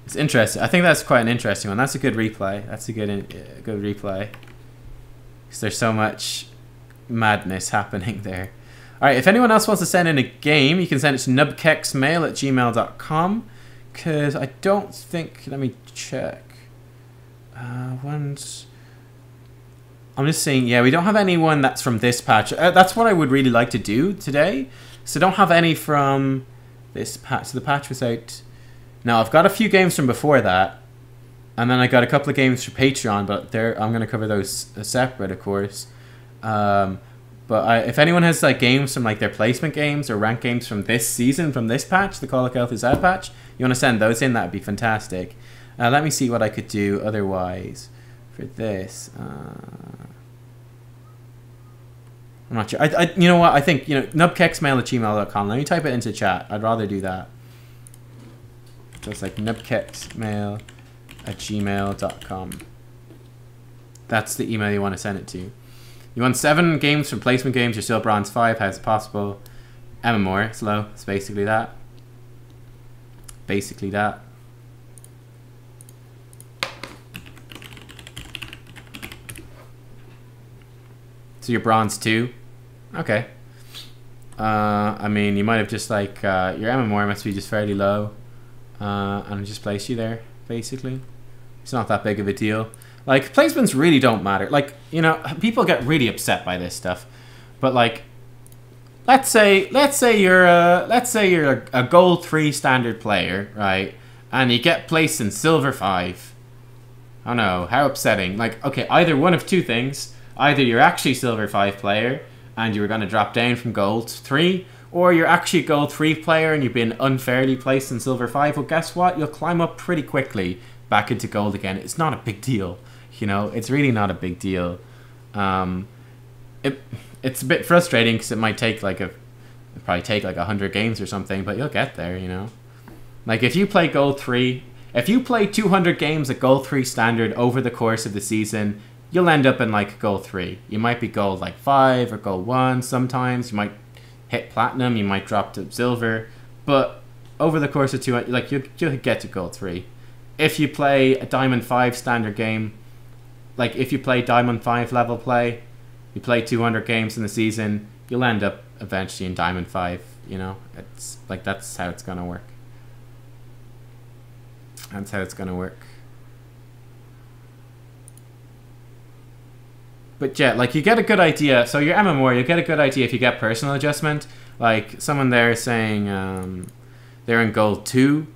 It's interesting. I think that's quite an interesting one. That's a good replay. That's a good replay. Because there's so much madness happening there. Alright, if anyone else wants to send in a game, you can send it to nubkeksmail@gmail.com. Because I don't think... Let me check. I'm just saying, yeah, we don't have anyone that's from this patch. That's what I would really like to do today. So don't have any from this patch. So the patch was out... Now, I've got a few games from before that. And then I got a couple of games for Patreon, but I'm going to cover those separate, of course. But But if anyone has like games from like their placement games or rank games from this season, from this patch, the Call of Cthulhu's out patch, you want to send those in, that would be fantastic. Let me see what I could do otherwise for this. I'm not sure. You know what? I think, nubkeksmail@gmail.com. Let me type it into chat. I'd rather do that. Just like nubkeksmail@gmail.com. That's the email you want to send it to. You want 7 games from placement games. You're still bronze 5. How's it possible? MMOR, slow. It's basically that. Basically that. So you're bronze 2. Okay. I mean, you might have just like your MMOR must be just fairly low, and just place you there. Basically, it's not that big of a deal. Like, placements really don't matter. Like, people get really upset by this stuff. But like, let's say you're a gold 3 standard player, right? And you get placed in silver 5. Oh no, how upsetting. Like, okay, either one of two things. Either you're actually silver 5 player and you're going to drop down from gold 3, or you're actually a gold 3 player and you've been unfairly placed in silver 5. Well, guess what? You'll climb up pretty quickly back into gold again. It's not a big deal. It's really not a big deal. It's a bit frustrating because it might take like it'll probably take like 100 games or something, but you'll get there, Like, if you play gold 3, if you play 200 games at gold 3 standard over the course of the season, you'll end up in like gold 3. You might be gold like 5 or gold 1 sometimes. You might hit platinum, you might drop to silver, but over the course of 200, like, you'll get to gold 3. If you play a diamond 5 standard game, like if you play diamond 5 level play, you play 200 games in the season, you'll end up eventually in diamond 5, It's like, that's how it's gonna work. That's how it's gonna work. But yeah, like, you get a good idea. So your MMOR, you get a good idea if you get personal adjustment. Like, someone there saying they're in gold 2.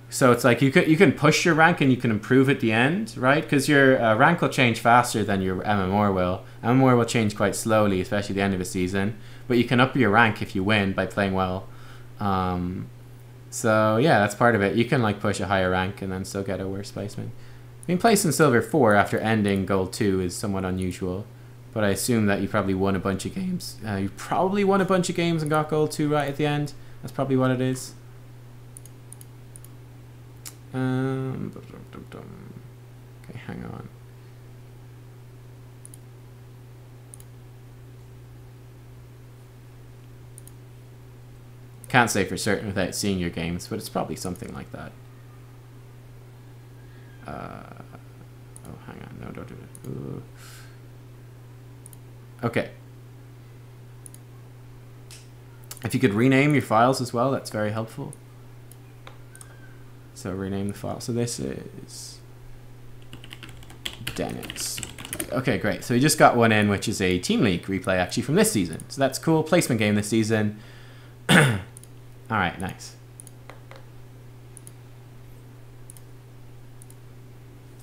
So it's like you can push your rank and you can improve at the end, right? Because your rank will change faster than your MMOR will. MMOR will change quite slowly, especially at the end of a season. But you can up your rank if you win by playing well. So yeah, that's part of it. You can like push a higher rank and then still get a worse placement. Being placed in silver 4 after ending gold 2 is somewhat unusual. But I assume that you probably won a bunch of games. You probably won a bunch of games and got gold 2 right at the end. That's probably what it is. Okay, hang on. Can't say for certain without seeing your games, but it's probably something like that. Oh, hang on. No, don't do it. Ooh. Okay. If you could rename your files as well, that's very helpful. So rename the file. So this is Dennis. Okay, great. So we just got one in, which is a Team League replay actually from this season. So that's cool. Placement game this season. All right, nice.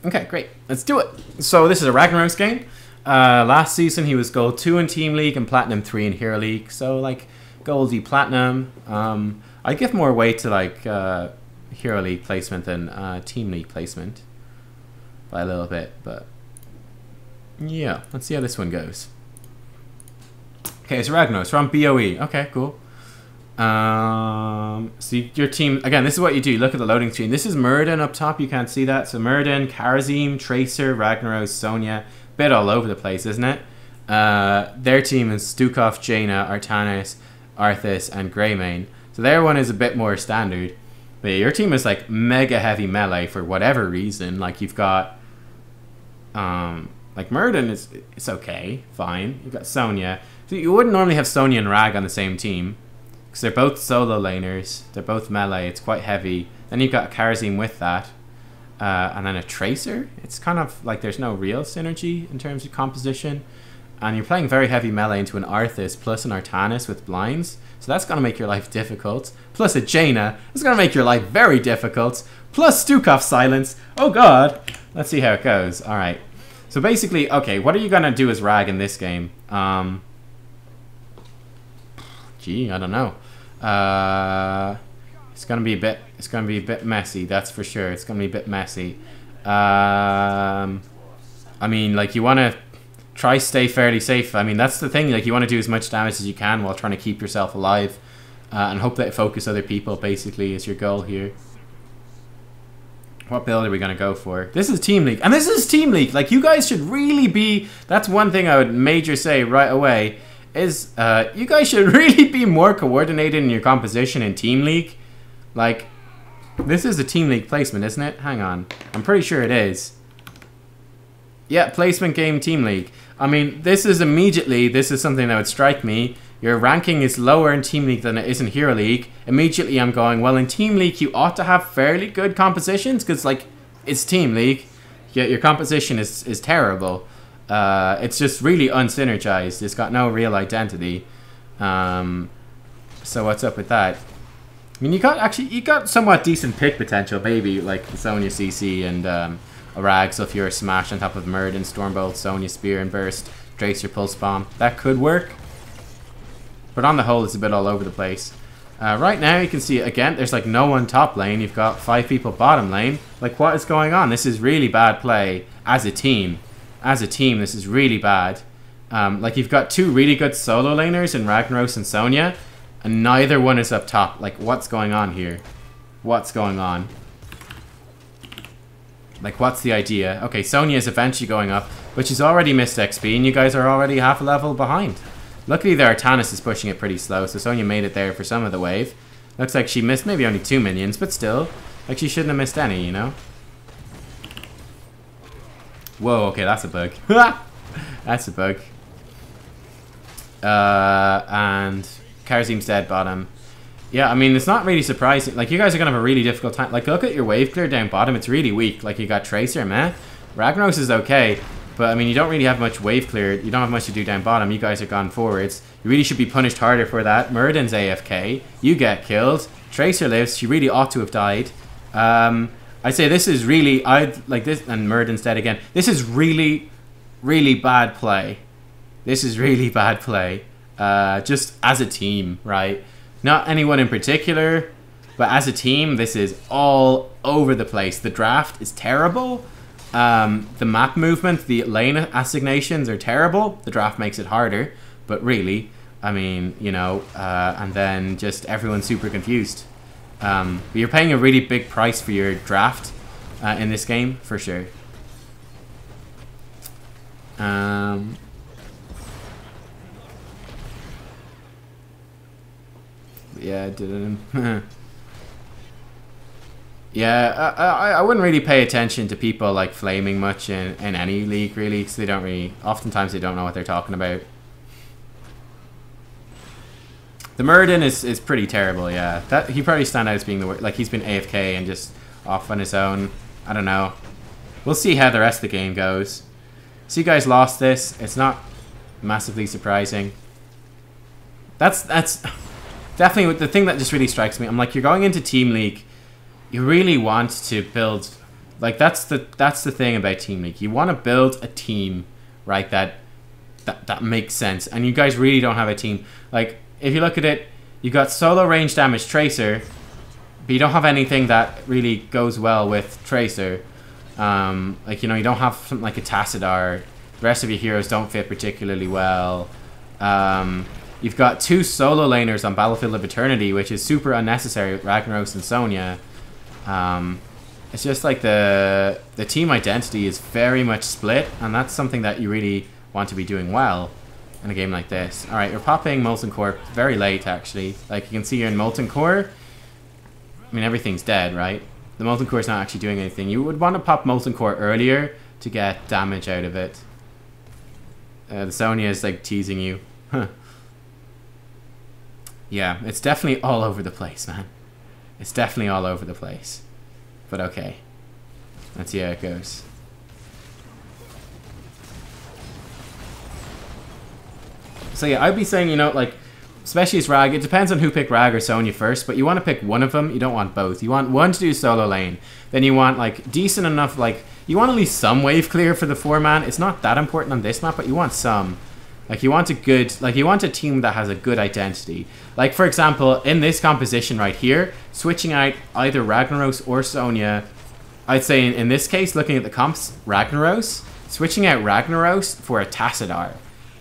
Okay, great. Let's do it. So this is a Ragnaros game. Last season he was gold 2 in Team League and platinum 3 in Hero League. So like goldy platinum. I give more weight to like Hero League placement than Team League placement by a little bit, but yeah, let's see how this one goes. Okay, so Ragnaros from BOE. Okay, cool. So your team, again, this is what you do. Look at the loading screen. This is Muradin up top. You can't see that. So Muradin, Karazim, Tracer, Ragnaros, Sonya. Bit all over the place, isn't it? Their team is Stukov, Jaina, Artanis, Arthas, and Greymane. So their one is a bit more standard. But yeah, your team is like mega heavy melee for whatever reason. Like you've got, like Muradin it's okay, fine. You've got Sonya. So you wouldn't normally have Sonya and Rag on the same team, because they're both solo laners. They're both melee. It's quite heavy. Then you've got Karazim with that. And then a Tracer. It's kind of like there's no real synergy in terms of composition. And you're playing very heavy melee into an Arthas plus an Artanis with blinds. So that's going to make your life difficult. Plus a Jaina. It's going to make your life very difficult. Plus Stukov Silence. Oh god. Let's see how it goes. Alright. So basically, okay, what are you going to do as Rag in this game? Gee, I don't know. It's gonna be a bit messy, that's for sure. It's gonna be a bit messy. I mean, like, you want to try stay fairly safe. I mean, that's the thing. Like, you want to do as much damage as you can while trying to keep yourself alive, and hope that it focus other people. Basically, is your goal here. What build are we gonna go for? This is Team League, and this is Team League. Like, you guys should really be. That's one thing I would major say right away. Is you guys should really be more coordinated in your composition in Team League. Like, this is a Team League placement, isn't it? Hang on. I'm pretty sure it is. Yeah, placement game Team League. I mean, this is something that would strike me. Your ranking is lower in Team League than it is in Hero League. Immediately I'm going, well, in Team League you ought to have fairly good compositions, because, like, it's Team League. Yet your composition is terrible. It's just really unsynergized. It's got no real identity. So what's up with that? I mean, you got somewhat decent pick potential, maybe, like Sonya CC and a Rag, so if you're a Smash on top of Murden, Stormbolt, Sonya Spear and Burst, Tracer Pulse Bomb, that could work. But on the whole, it's a bit all over the place. Right now, you can see, again, there's like no one top lane. You've got 5 people bottom lane. Like, what is going on? This is really bad play as a team. As a team, this is really bad. Like, you've got 2 really good solo laners in Ragnaros and Sonya, and neither one is up top. Like, what's going on here? What's going on? Like, what's the idea? Okay, Sonya is eventually going up, but she's already missed XP, and you guys are already half a level behind. Luckily, the Artanis is pushing it pretty slow, so Sonya made it there for some of the wave. Looks like she missed maybe only 2 minions, but still, like, she shouldn't have missed any, you know? Whoa, okay, that's a bug. That's a bug. And Karazim's dead bottom. Yeah, I mean, it's not really surprising. Like, you guys are going to have a really difficult time. Like, look at your wave clear down bottom. It's really weak. Like, you got Tracer, meh. Ragnaros is okay. But, I mean, you don't really have much wave clear. You don't have much to do down bottom. You guys are gone forwards. You really should be punished harder for that. Murden's AFK. You get killed. Tracer lives. She really ought to have died. I'd say this is really... like this, and Murden's dead again. This is really, really bad play. This is really bad play. Just as a team, right? Not anyone in particular, but as a team, this is all over the place. The draft is terrible. The map movement, the lane assignations are terrible. The draft makes it harder, but really, I mean, you know, and then just everyone's super confused. But you're paying a really big price for your draft in this game, for sure. Yeah, I didn't. Yeah, I wouldn't really pay attention to people like flaming much in any league, really, because they don't really. Oftentimes, they don't know what they're talking about. The Murden is pretty terrible. Yeah, that he probably stand out as being the worst. Like, he's been AFK and just off on his own. I don't know. We'll see how the rest of the game goes. So you guys lost this. It's not massively surprising. That's definitely the thing that just really strikes me. I'm like, you're going into Team League. You really want to build, like, that's the thing about Team League. You want to build a team, right? That makes sense. And you guys really don't have a team. Like, if you look at it, you got solo range damage Tracer, but you don't have anything that really goes well with Tracer. Like, you know, you don't have something like a Tassadar. The rest of your heroes don't fit particularly well. You've got 2 solo laners on Battlefield of Eternity, which is super unnecessary with Ragnaros and Sonya. It's just like the team identity is very much split, and that's something that you really want to be doing well in a game like this. Alright, you're popping Molten Core very late, actually. Like, you can see you're in Molten Core. I mean, everything's dead, right? The Molten Core is not actually doing anything. You would want to pop Molten Core earlier to get damage out of it. The Sonya is, like, teasing you. Huh. Yeah, it's definitely all over the place, man. It's definitely all over the place. But okay. Let's see how it goes. So yeah, I'd be saying, you know, like, especially as Rag, it depends on who picked Rag or Sonya first, but you want to pick one of them. You don't want both. You want one to do solo lane. Then you want, like, decent enough, like, you want at least some wave clear for the 4-man. It's not that important on this map, but you want some. Like you want a good, like you want a team that has a good identity. Like for example, in this composition right here, switching out either Ragnaros or Sonya, I'd say in this case, looking at the comps, Ragnaros, switching out Ragnaros for a Tassadar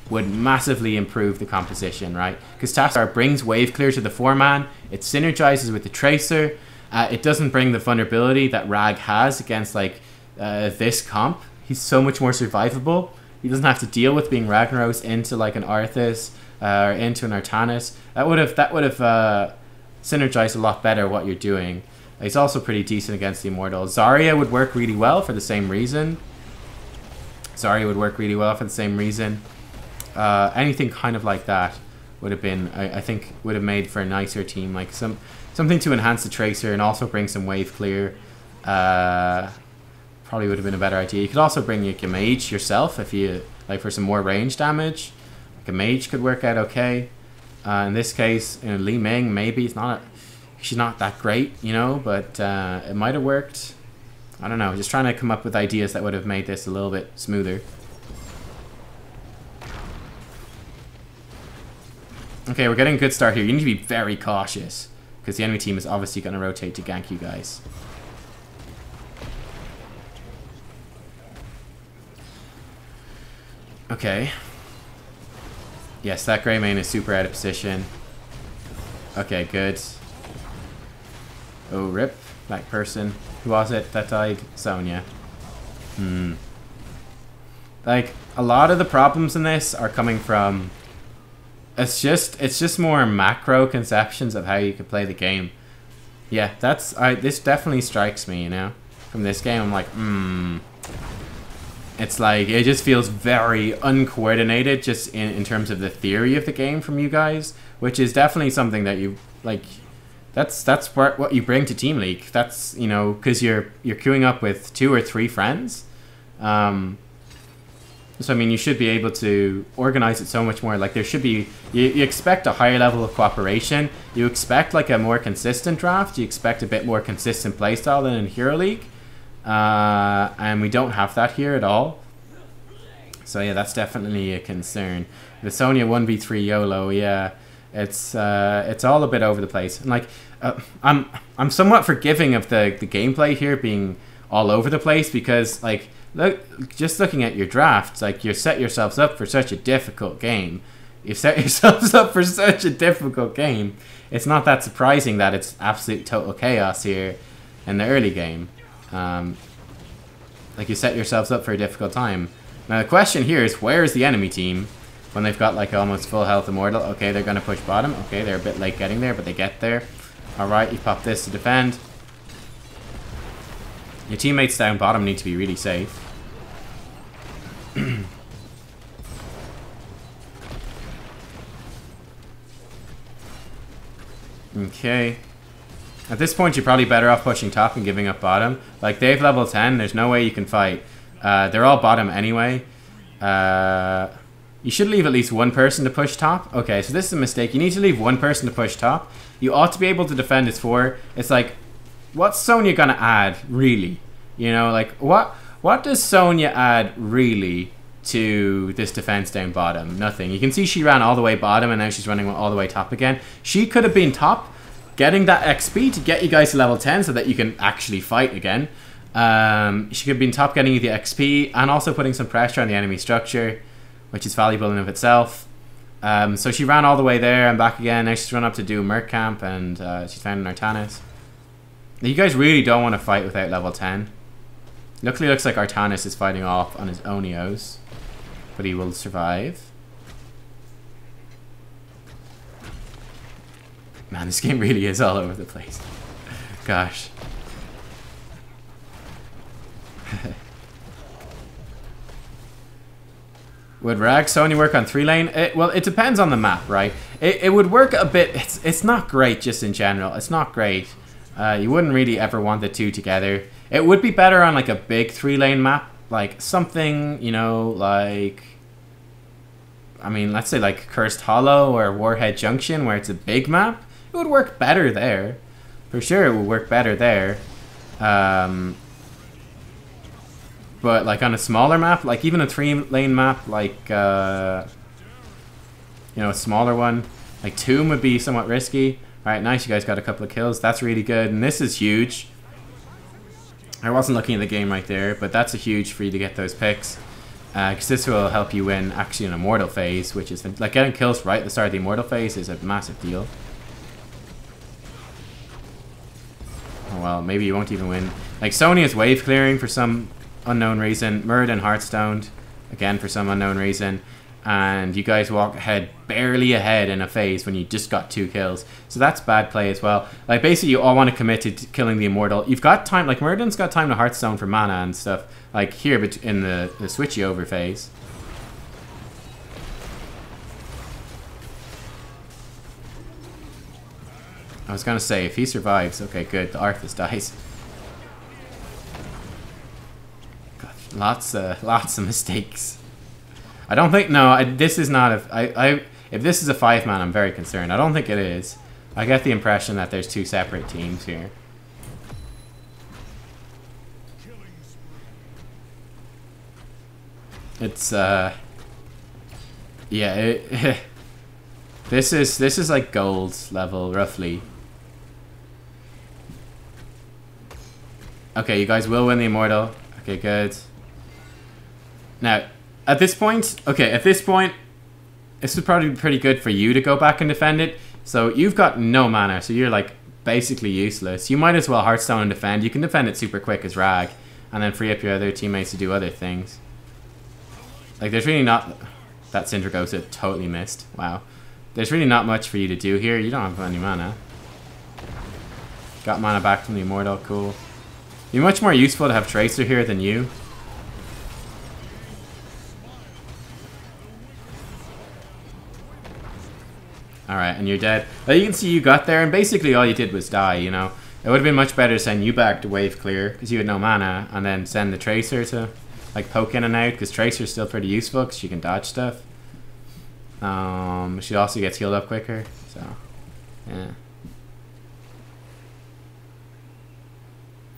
would massively improve the composition, right? Because Tassadar brings wave clear to the 4-man, it synergizes with the Tracer, it doesn't bring the vulnerability that Rag has against like this comp. He's so much more survivable. He doesn't have to deal with being Ragnaros into like an Arthas or into an Artanis. That would have synergized a lot better what you're doing. He's also pretty decent against the Immortal. Zarya would work really well for the same reason. Anything kind of like that would have been, I think, would have made for a nicer team. Like something to enhance the Tracer and also bring some wave clear. Probably would have been a better idea. You could also bring like a mage yourself if you like for some more range damage. Like a mage could work out okay. In this case, you know, Li Ming maybe she's not that great, you know, but it might have worked. I don't know. Just trying to come up with ideas that would have made this a little bit smoother. Okay, we're getting a good start here. You need to be very cautious because the enemy team is obviously going to rotate to gank you guys. Okay. Yes, that Grey Mane is super out of position. Okay, good. Oh, rip. Black person. Who was it that died? Sonya. Like, a lot of the problems in this are coming from... It's just more macro conceptions of how you could play the game. Yeah, this definitely strikes me, you know? From this game, I'm like, It's like, it just feels very uncoordinated just in terms of the theory of the game from you guys, which is definitely something that you, like, that's what you bring to Team League. That's, you know, because you're queuing up with 2 or 3 friends. So, I mean, you should be able to organize it so much more. Like, there should be, you expect a higher level of cooperation. You expect, like, a more consistent draft. You expect a bit more consistent playstyle than in Hero League. And we don't have that here at all. So yeah, that's definitely a concern. The Sonya 1v3 YOLO, yeah, it's all a bit over the place. And like, I'm somewhat forgiving of the gameplay here being all over the place because like, just looking at your drafts, like you set yourselves up for such a difficult game. You've set yourselves up for such a difficult game. It's not that surprising that it's absolute total chaos here in the early game. Like you set yourselves up for a difficult time. Now the question here is, where is the enemy team when they've got like almost full health Immortal? Okay, they're going to push bottom. Okay, they're a bit late getting there, but they get there. Alright, you pop this to defend. Your teammates down bottom need to be really safe. Okay. At this point, you're probably better off pushing top and giving up bottom. Like, they have level 10. There's no way you can fight. They're all bottom anyway. You should leave at least one person to push top. Okay, so this is a mistake. You need to leave one person to push top. You ought to be able to defend his 4. It's like, what's Sonya gonna add, really? You know, like, what does Sonya add, really, to this defense down bottom? Nothing. You can see she ran all the way bottom, and now she's running all the way top again. She could have been top, getting that XP to get you guys to level 10 so that you can actually fight again. She could have been top getting you the XP and also putting some pressure on the enemy structure, which is valuable in of itself. So she ran all the way there and back again. Now she's run up to do Merc Camp and she's found an Artanis. You guys really don't want to fight without level 10. Luckily looks like Artanis is fighting off on his Onios, but he will survive. Man, this game really is all over the place. Gosh. Would Rag Sonya work on 3-lane? Well, it depends on the map, right? It would work a bit. It's not great just in general. It's not great. You wouldn't really ever want the 2 together. It would be better on like a big 3-lane map. Like something, you know, like... I mean, let's say like Cursed Hollow or Warhead Junction where it's a big map. It would work better there. For sure it would work better there. But like on a smaller map, like even a 3-lane map, like you know, a smaller one. Like Tomb would be somewhat risky. Alright, nice, you guys got a couple of kills. That's really good, and this is huge. I wasn't looking at the game right there, but that's a huge for you to get those picks. Because this will help you win actually an Immortal phase, which is, like, getting kills right at the start of the Immortal phase is a massive deal. Oh, well, maybe you won't even win. Like, Sony is wave clearing for some unknown reason. Muradin Hearthstoned, again for some unknown reason. And you guys walk ahead, barely ahead in a phase when you just got 2 kills. So that's bad play as well. Like, basically you all want to commit to killing the Immortal. You've got time, like Muradin's got time to Hearthstone for mana and stuff. Like here in the switchy over phase. I was gonna say, if he survives, okay, good, the Arthas dies. God, lots of mistakes. I don't think, no, this is not a, if this is a 5-man, I'm very concerned. I don't think it is. I get the impression that there's 2 separate teams here. It's, yeah, this is like gold level, roughly. Okay, you guys will win the Immortal. Okay, good. Now, at this point, this would probably be pretty good for you to go back and defend it. So you've got no mana, so you're like basically useless. You might as well Hearthstone and defend. You can defend it super quick as Rag, and then free up your other teammates to do other things. Like, there's really not... That Syndragosa totally missed. Wow. There's really not much for you to do here. You don't have any mana. Got mana back from the Immortal, cool. It'd be much more useful to have Tracer here than you. Alright, and you're dead. Well, you can see you got there, and basically all you did was die, you know. It would have been much better to send you back to wave clear, because you had no mana, and then send the Tracer to, like, poke in and out, because Tracer's still pretty useful, because she can dodge stuff. She also gets healed up quicker, so, yeah.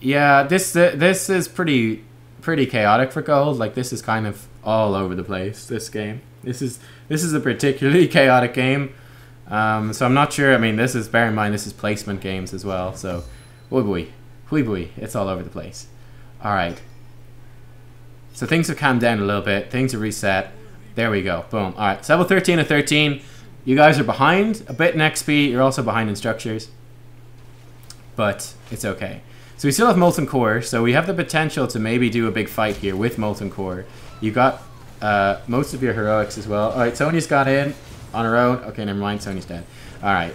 Yeah, this is pretty chaotic for gold. Like, this is kind of all over the place, this game. This is a particularly chaotic game. So I'm not sure. I mean, bear in mind, this is placement games as well. So, hui bui, it's all over the place. All right. So things have calmed down a little bit. Things are reset. There we go. Boom. All right. So level 13 of 13. You guys are behind a bit in XP. You're also behind in structures, but it's okay. So we still have Molten Core. So we have the potential to maybe do a big fight here with Molten Core. You got most of your heroics as well. All right. Sonya's got in. On her own? Okay, never mind. Sonya's dead. Alright.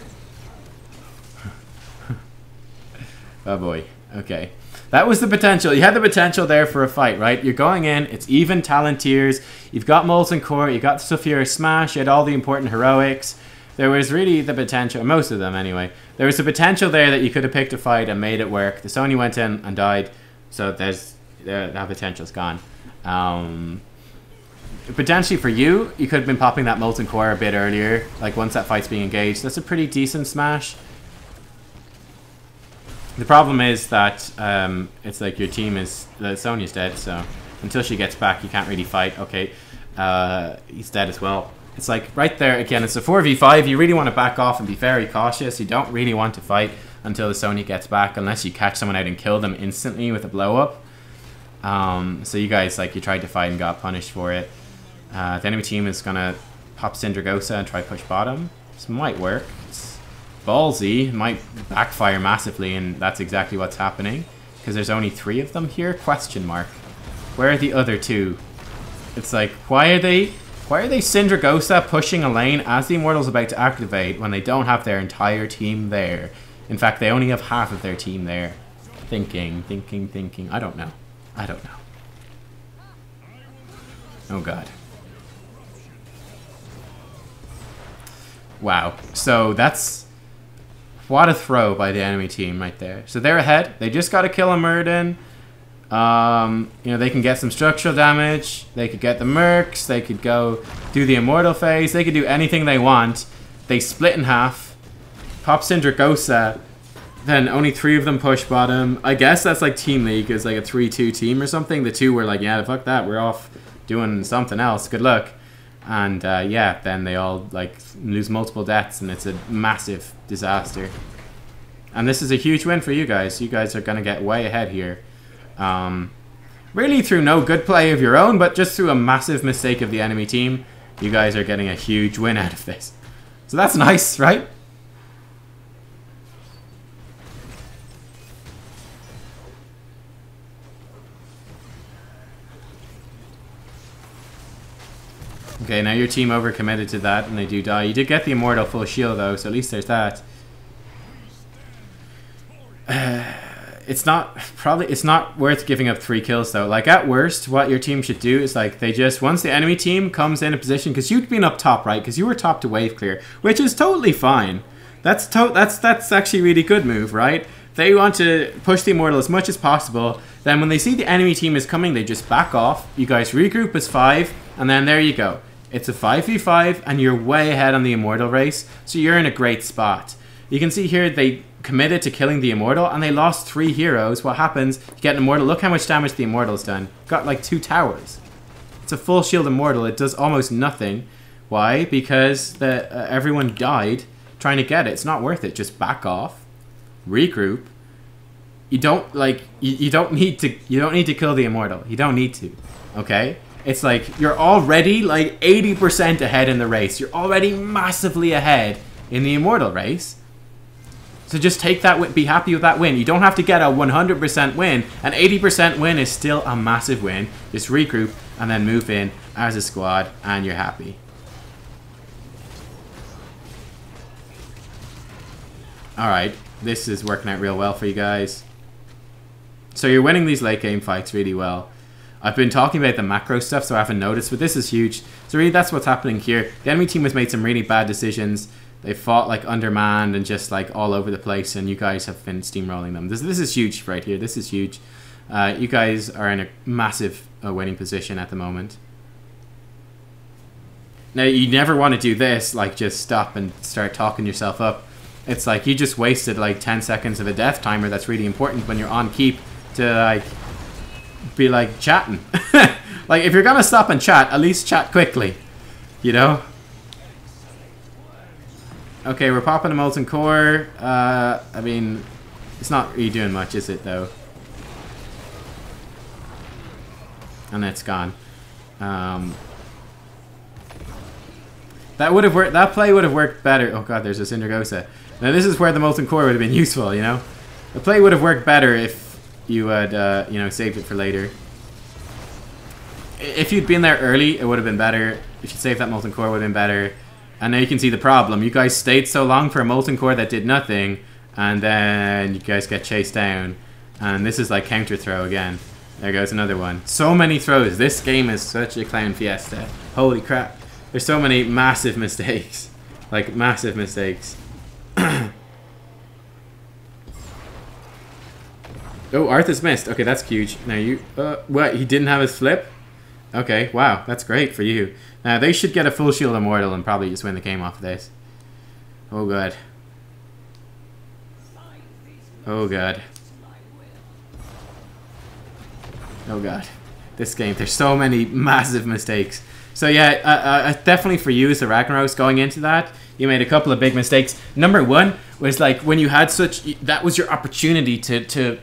Oh boy. Okay. That was the potential. You had the potential there for a fight, right? You're going in. It's even talent tiers. You've got Molten Core. You got Sulfuric Smash. You had all the important heroics. There was really the potential. Most of them, anyway. There was the potential there that you could have picked a fight and made it work. The Sonya went in and died. So that potential's gone. Potentially for you, you could have been popping that Molten Core a bit earlier, like once that fight's being engaged. That's a pretty decent smash. The problem is that it's like your team is... Sonya's dead, so until she gets back, you can't really fight. Okay, he's dead as well. It's like right there, again, it's a 4v5. You really want to back off and be very cautious. You don't really want to fight until the Sonya gets back, unless you catch someone out and kill them instantly with a blow-up. So you guys, like, you tried to fight and got punished for it. The enemy team is going to pop Syndragosa and try push bottom. This might work. It's ballsy. It might backfire massively, and that's exactly what's happening. Because there's only 3 of them here? Question mark. Where are the other 2? It's like, why are they Syndragosa pushing a lane as the Immortal's about to activate when they don't have their entire team there? In fact, they only have half of their team there. Thinking. I don't know. Oh god. Wow. So that's... What a throw by the enemy team right there. So they're ahead. They just got to kill a Muradin. You know, they can get some structural damage. They could get the Mercs. They could go do the Immortal phase. They could do anything they want. They split in half. Pop Syndragosa. Then only 3 of them push bottom. I guess that's like Team League. It's like a 3-2 team or something. The 2 were like, yeah, fuck that. We're off doing something else. Good luck. And yeah, then they all like lose multiple deaths, and it's a massive disaster. And this is a huge win for you guys. You guys are gonna get way ahead here. Really through no good play of your own, but just through a massive mistake of the enemy team, you guys are getting a huge win out of this. So that's nice, right? Okay, now your team overcommitted to that, and they do die. You did get the Immortal full shield, though, so at least there's that. It's not worth giving up 3 kills, though. Like, at worst, what your team should do is, like, they just, once the enemy team comes in a position, because you'd been up top, right? Because you were top to wave clear, which is totally fine. That's actually a really good move, right? They want to push the Immortal as much as possible. Then when they see the enemy team is coming, they just back off. You guys regroup as 5, and then there you go. It's a 5v5, and you're way ahead on the Immortal race, so you're in a great spot. You can see here they committed to killing the Immortal, and they lost 3 heroes. What happens? You get an Immortal. Look how much damage the Immortal's done. Got like 2 towers. It's a full shield Immortal. It does almost nothing. Why? Because everyone died trying to get it. It's not worth it. Just back off, regroup. You don't need to kill the Immortal. You don't need to. Okay? It's like you're already like 80% ahead in the race. You're already massively ahead in the Immortal race. So just take that win. Be happy with that win. You don't have to get a 100% win. An 80% win is still a massive win. Just regroup and then move in as a squad, and you're happy. Alright, this is working out real well for you guys. So you're winning these late game fights really well. I've been talking about the macro stuff, so I haven't noticed, but this is huge. So really, that's what's happening here. The enemy team has made some really bad decisions. They fought like undermanned and just like all over the place, and you guys have been steamrolling them. This is huge right here. This is huge. You guys are in a massive winning position at the moment. Now, you never want to do this, like just stop and start talking yourself up. It's like you just wasted like 10 seconds of a death timer that's really important when you're on keep to like be like chatting. Like if you're gonna stop and chat, at least chat quickly, you know. Okay, we're popping a molten core. I mean, it's not really doing much, is it though? And it's gone. That would have worked. That play would have worked better. Oh god, there's a Cindergosa. Now this is where the molten core would have been useful, you know. The play would have worked better if you had, you know, saved it for later. If you'd been there early, it would have been better. If you saved that molten core, it would have been better. And now you can see the problem. You guys stayed so long for a molten core that did nothing, and then you guys get chased down. And this is like counter throw again. There goes another one. So many throws. This game is such a clown fiesta. Holy crap. There's so many massive mistakes. Like, massive mistakes. Oh, Arthas missed. Okay, that's huge. Now you... what? He didn't have his flip? Okay, wow. That's great for you. Now, they should get a full shield Immortal and probably just win the game off of this. Oh, God. Oh, God. Oh, God. This game, there's so many massive mistakes. So, yeah, definitely for you as the Ragnaros going into that, you made a couple of big mistakes. Number one was, like, when you had such... That was your opportunity to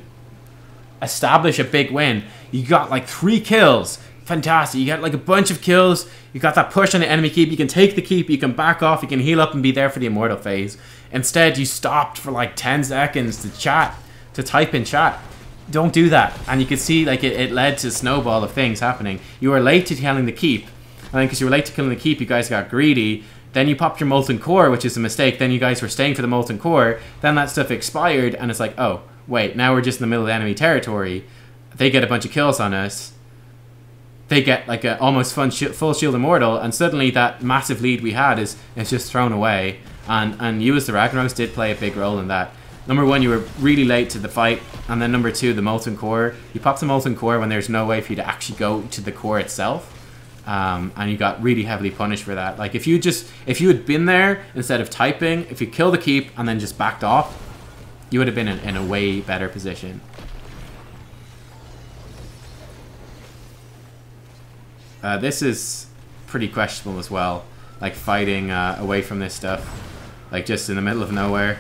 establish a big win. You got, like, 3 kills. Fantastic. You got, like, a bunch of kills. You got that push on the enemy keep. You can take the keep. You can back off. You can heal up and be there for the Immortal phase. Instead, you stopped for, like, 10 seconds to chat, to type in chat. Don't do that. And you can see, like, it led to a snowball of things happening. You were late to killing the keep. And then because you were late to killing the keep, you guys got greedy. Then you popped your molten core, which is a mistake. Then you guys were staying for the molten core. Then that stuff expired, and it's like, oh, wait, now we're just in the middle of enemy territory. They get a bunch of kills on us. They get like a almost full shield Immortal, and suddenly that massive lead we had is just thrown away. And you as the Ragnaros did play a big role in that. Number one, you were really late to the fight, and then number two, the molten core. You popped the molten core when there's no way for you to actually go to the core itself. And you got really heavily punished for that. Like if you had been there instead of typing, if you killed the keep and then just backed off, you would have been in a way better position. This is pretty questionable as well. Like fighting away from this stuff, like just in the middle of nowhere.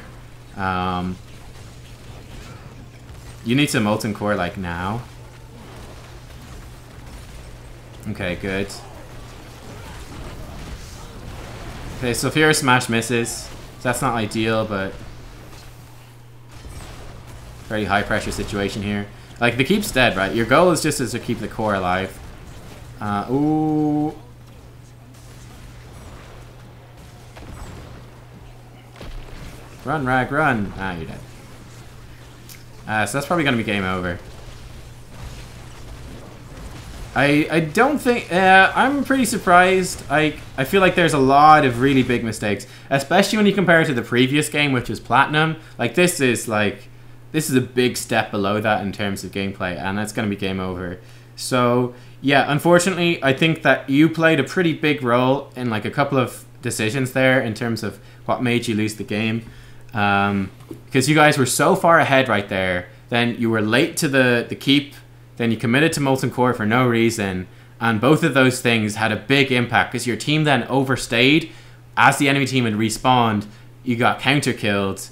You need some molten core like now. Okay, good. Okay, so Fear Smash misses. So that's not ideal, but very high pressure situation here. Like the keep's dead, right? Your goal is just to keep the core alive. Ooh. Run, Rag, run. Ah, you're dead. So that's probably going to be game over. I don't think... I'm pretty surprised. I feel like there's a lot of really big mistakes. Especially when you compare it to the previous game, which was Platinum. Like, this is a big step below that in terms of gameplay. And that's going to be game over. So, yeah, unfortunately, I think that you played a pretty big role in, like, a couple of decisions there in terms of what made you lose the game. Because you guys were so far ahead right there. Then you were late to the keep. Then you committed to Molten Core for no reason. And both of those things had a big impact because your team then overstayed. As the enemy team had respawned, you got counter-killed.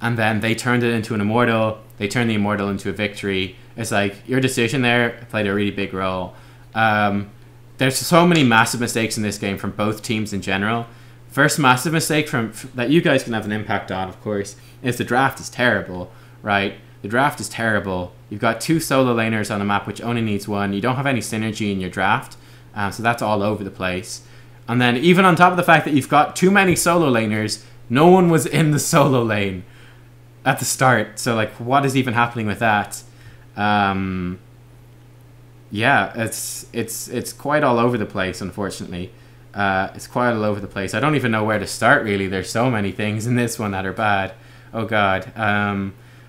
And then they turned it into an Immortal. They turned the Immortal into a victory. It's like your decision there played a really big role. There's so many massive mistakes in this game from both teams in general. First massive mistake that you guys can have an impact on, of course, is the draft is terrible, right? The draft is terrible. You've got 2 solo laners on a map which only needs 1. You don't have any synergy in your draft, so that's all over the place. And then even on top of the fact that you've got too many solo laners, no one was in the solo lane at the start. So like, what is even happening with that? Yeah, it's quite all over the place, unfortunately. It's quite all over the place. I don't even know where to start, really. There's so many things in this one that are bad. Oh, God.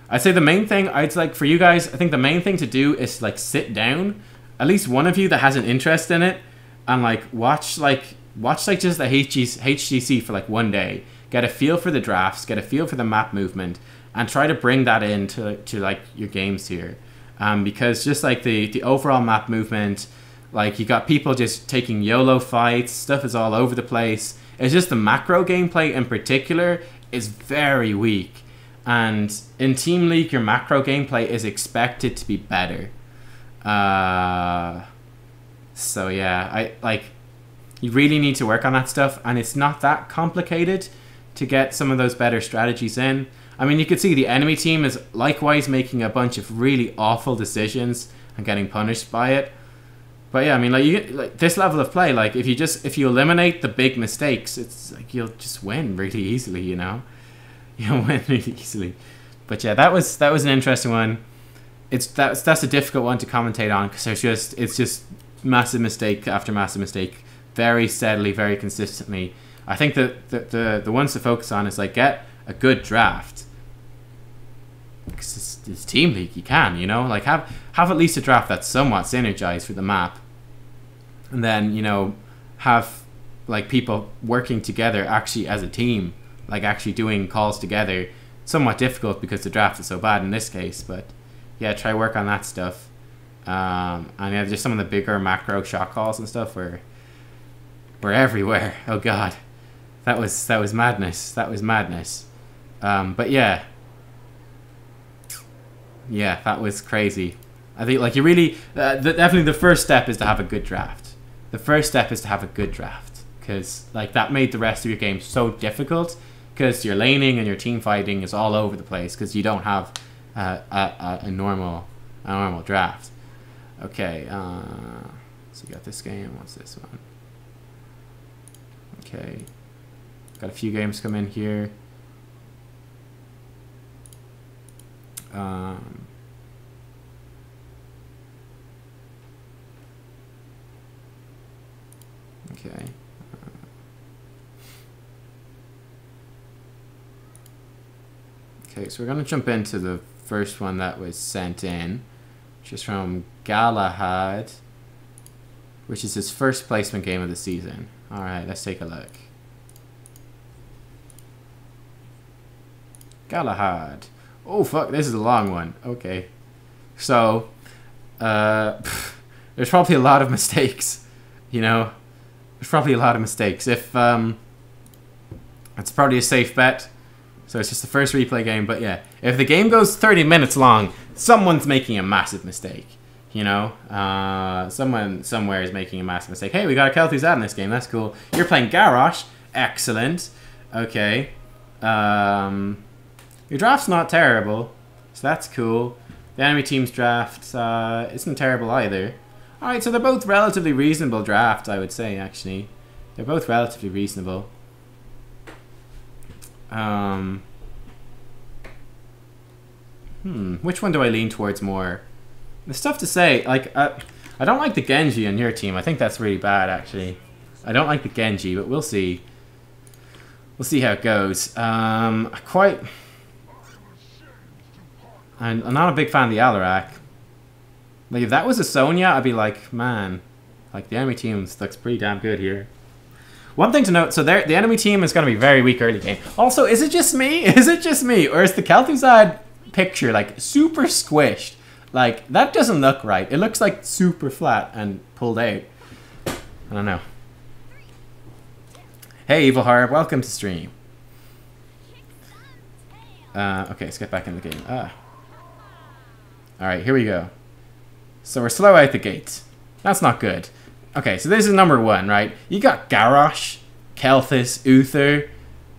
I'd say the main thing, for you guys, I think the main thing to do is, like, sit down. At least one of you that has an interest in it. And, like, watch just the HGC for, like, one day. Get a feel for the drafts. Get a feel for the map movement. And try to bring that into like, your games here. Because just, like, the overall map movement... Like, you got people just taking YOLO fights. Stuff is all over the place. It's just the macro gameplay in particular is very weak. And in Team League, your macro gameplay is expected to be better. So, yeah. You really need to work on that stuff. And it's not that complicated to get some of those better strategies in. I mean, you could see the enemy team is likewise making a bunch of really awful decisions and getting punished by it. But yeah, I mean, like this level of play, like if you eliminate the big mistakes, it's like you'll just win really easily, you know. You'll win really easily. But yeah, that was an interesting one. That's a difficult one to commentate on because it's just massive mistake after massive mistake, very steadily, very consistently. I think that the ones to focus on is like get a good draft. Because it's Team League, you can, you know, like have at least a draft that's somewhat synergized for the map. And then, you know, have like people working together actually as a team, like actually doing calls together. Somewhat difficult because the draft is so bad in this case, but yeah, try work on that stuff. And yeah, just some of the bigger macro shot calls and stuff were everywhere. Oh god, that was madness. That was madness. But yeah, that was crazy. I think like you really definitely the first step is to have a good draft. The first step is to have a good draft because like that made the rest of your game so difficult because your laning and your team fighting is all over the place because you don't have a normal draft. Okay, so you got this game. What's this one? Okay, got a few games come in here. Okay. Okay, so we're going to jump into the first one that was sent in, which is from Galahad, which is his first placement game of the season. Alright, let's take a look. Galahad. Oh, fuck, this is a long one. Okay. So, there's probably a lot of mistakes, you know. There's probably a lot of mistakes. If it's probably a safe bet. So it's just the first replay game. But yeah, if the game goes 30 minutes long, someone's making a massive mistake. You know, someone somewhere is making a massive mistake. Hey, we got a Kel'Thuzad in this game. That's cool. You're playing Garrosh. Excellent. Okay. Your draft's not terrible, so that's cool. The enemy team's draft isn't terrible either. Alright, so they're both relatively reasonable drafts, I would say, actually. They're both relatively reasonable. Which one do I lean towards more? It's tough to say. Like, I don't like the Genji on your team. I think that's really bad, actually. I don't like the Genji, but we'll see. We'll see how it goes. I'm not a big fan of the Alarak. Like, if that was a Sonya, I'd be like, man, like, the enemy team looks pretty damn good here. One thing to note, so the enemy team is going to be very weak early game. Also, is it just me? Is it just me? Or is the Kel'Thuzad picture, like, super squished? Like, that doesn't look right. It looks, like, super flat and pulled out. I don't know. Hey, Evil Harb, welcome to stream. Okay, let's get back in the game. Alright, here we go. So we're slow out the gate. That's not good. Okay, so this is number one, right? You got Garrosh, Kel'Thuz, Uther.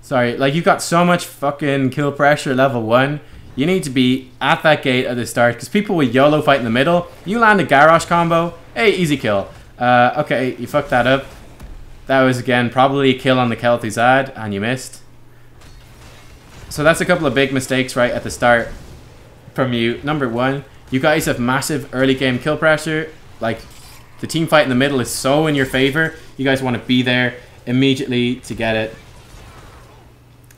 Sorry, like, you've got so much fucking kill pressure level 1. You need to be at that gate at the start, because people will YOLO fight in the middle. You land a Garrosh combo, hey, easy kill. Okay, you fucked that up. That was, again, probably a kill on the Kel'Thuzad, and you missed. So that's a couple of big mistakes right at the start from you. Number one, you guys have massive early game kill pressure. Like, the team fight in the middle is so in your favor. You guys want to be there immediately to get it.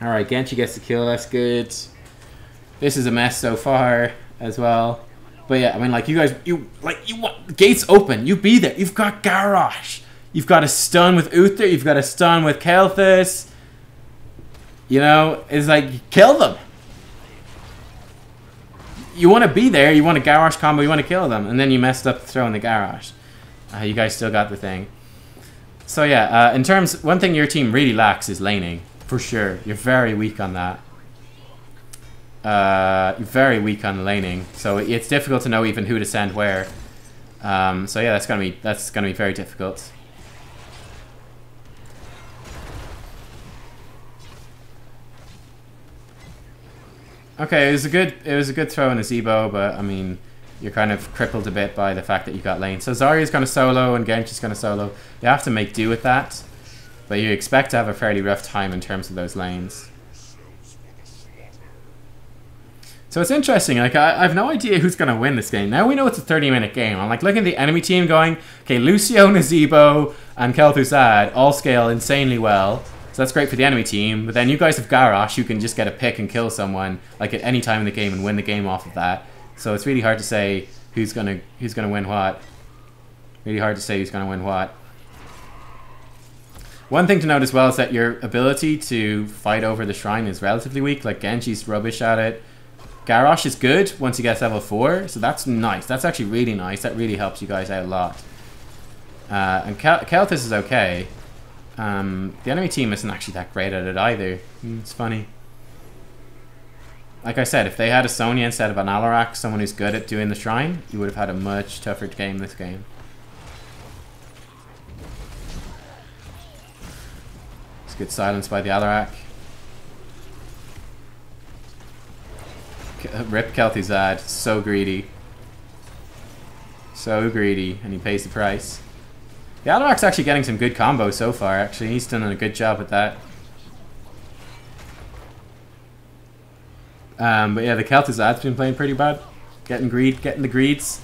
Alright, Genji gets the kill, that's good. This is a mess so far as well. But yeah, I mean, like, you guys, you want gates open. You be there. You've got Garrosh. You've got a stun with Uther. You've got a stun with Kel'Thuz. You know, it's like, kill them. You want to be there. You want a Garrosh combo. You want to kill them. And then you messed up throwing the Garrosh. You guys still got the thing. So yeah, in terms, one thing your team really lacks is laning. For sure. You're very weak on that. You're very weak on laning, so it's difficult to know even who to send where. So yeah, that's gonna be very difficult. Okay, it was a good throw in a Zebo, but I mean, you're kind of crippled a bit by the fact that you got lane. So Zarya's gonna solo and Genji's gonna solo. You have to make do with that, but you expect to have a fairly rough time in terms of those lanes. So it's interesting, like, I have no idea who's going to win this game. Now we know it's a 30-minute game. I'm like looking at the enemy team going, okay, Lucio, Nazebo, and Kel'Thuzad all scale insanely well. So that's great for the enemy team. But then you guys have Garrosh, who can just get a pick and kill someone like at any time in the game and win the game off of that. So it's really hard to say who's gonna win what. Really hard to say who's gonna win what. One thing to note as well is that your ability to fight over the shrine is relatively weak. Like, Genji's rubbish at it. Garrosh is good once he gets level 4, so that's nice. That's actually really nice. That really helps you guys out a lot. And Kel'Thuz is okay. The enemy team isn't actually that great at it either. It's funny. Like I said, if they had a Sonya instead of an Alarak, someone who's good at doing the shrine, you would have had a much tougher game this game. It's good silence by the Alarak. Rip Kel'Thuzad, so greedy. So greedy, and he pays the price. The Alarak's actually getting some good combos so far, actually. He's done a good job with that. But yeah, the Kel'Thuzad's been playing pretty bad. Getting the greeds.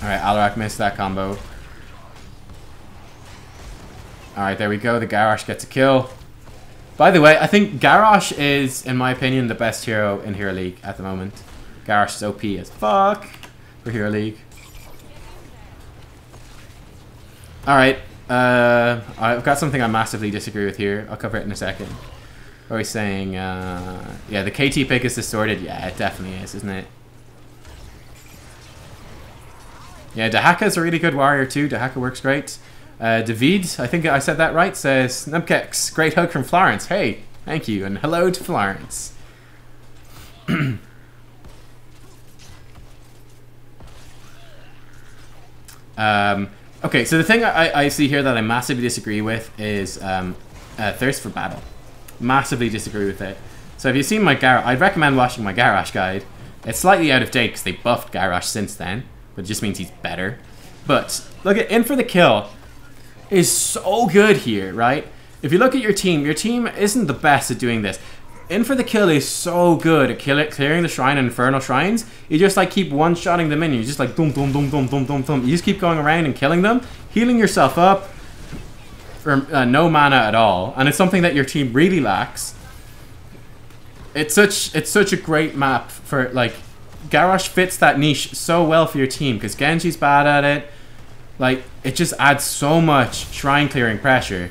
Alright, Alarak missed that combo. Alright, there we go. The Garrosh gets a kill. By the way, I think Garrosh is, in my opinion, the best hero in Hero League at the moment. Garrosh is OP as fuck for Hero League. Alright, I've got something I massively disagree with here. I'll cover it in a second. Are we saying, yeah, the KT pick is distorted? Yeah, it definitely is, isn't it? Yeah, Dahaka's a really good warrior too. Dahaka works great. David, I think I said that right, says, Nubkeks, great hug from Florence. Hey, thank you, and hello to Florence. Okay, so the thing I see here that I massively disagree with is Thirst for Battle. Massively disagree with it. So if you've seen my Garrosh, I'd recommend watching my Garrosh guide. It's slightly out of date because they buffed Garrosh since then, but it just means he's better. But look at In for the Kill is so good here, right? If you look at your team isn't the best at doing this. In for the Kill is so good at clearing the shrine and infernal shrines. You just like keep one-shotting them in. You just like boom, boom, boom, boom, boom, boom, boom. You just keep going around and killing them, healing yourself up for no mana at all. And it's something that your team really lacks. It's such a great map for like Garrosh fits that niche so well for your team because Genji's bad at it. Like it just adds so much shrine clearing pressure.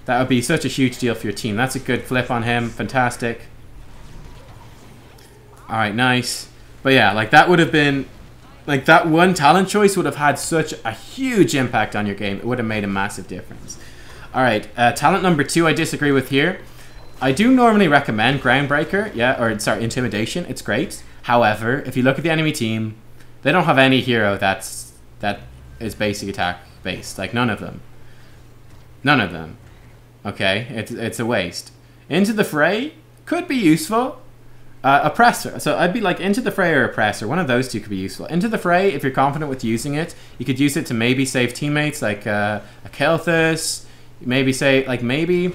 That would be such a huge deal for your team. That's a good flip on him. Fantastic. Alright, nice. But yeah, like that would have been... Like that one talent choice would have had such a huge impact on your game. It would have made a massive difference. Alright, talent number 2 I disagree with here. I do normally recommend Groundbreaker. Yeah, or sorry, Intimidation. It's great. However, if you look at the enemy team, they don't have any hero that is basic attack based. Like none of them. None of them. Okay, it's a waste. Into the Fray could be useful. Oppressor. So I'd be like Into the Fray or Oppressor. One of those two could be useful. Into the Fray, if you're confident with using it, you could use it to maybe save teammates like a Kel'Thus. Maybe say like maybe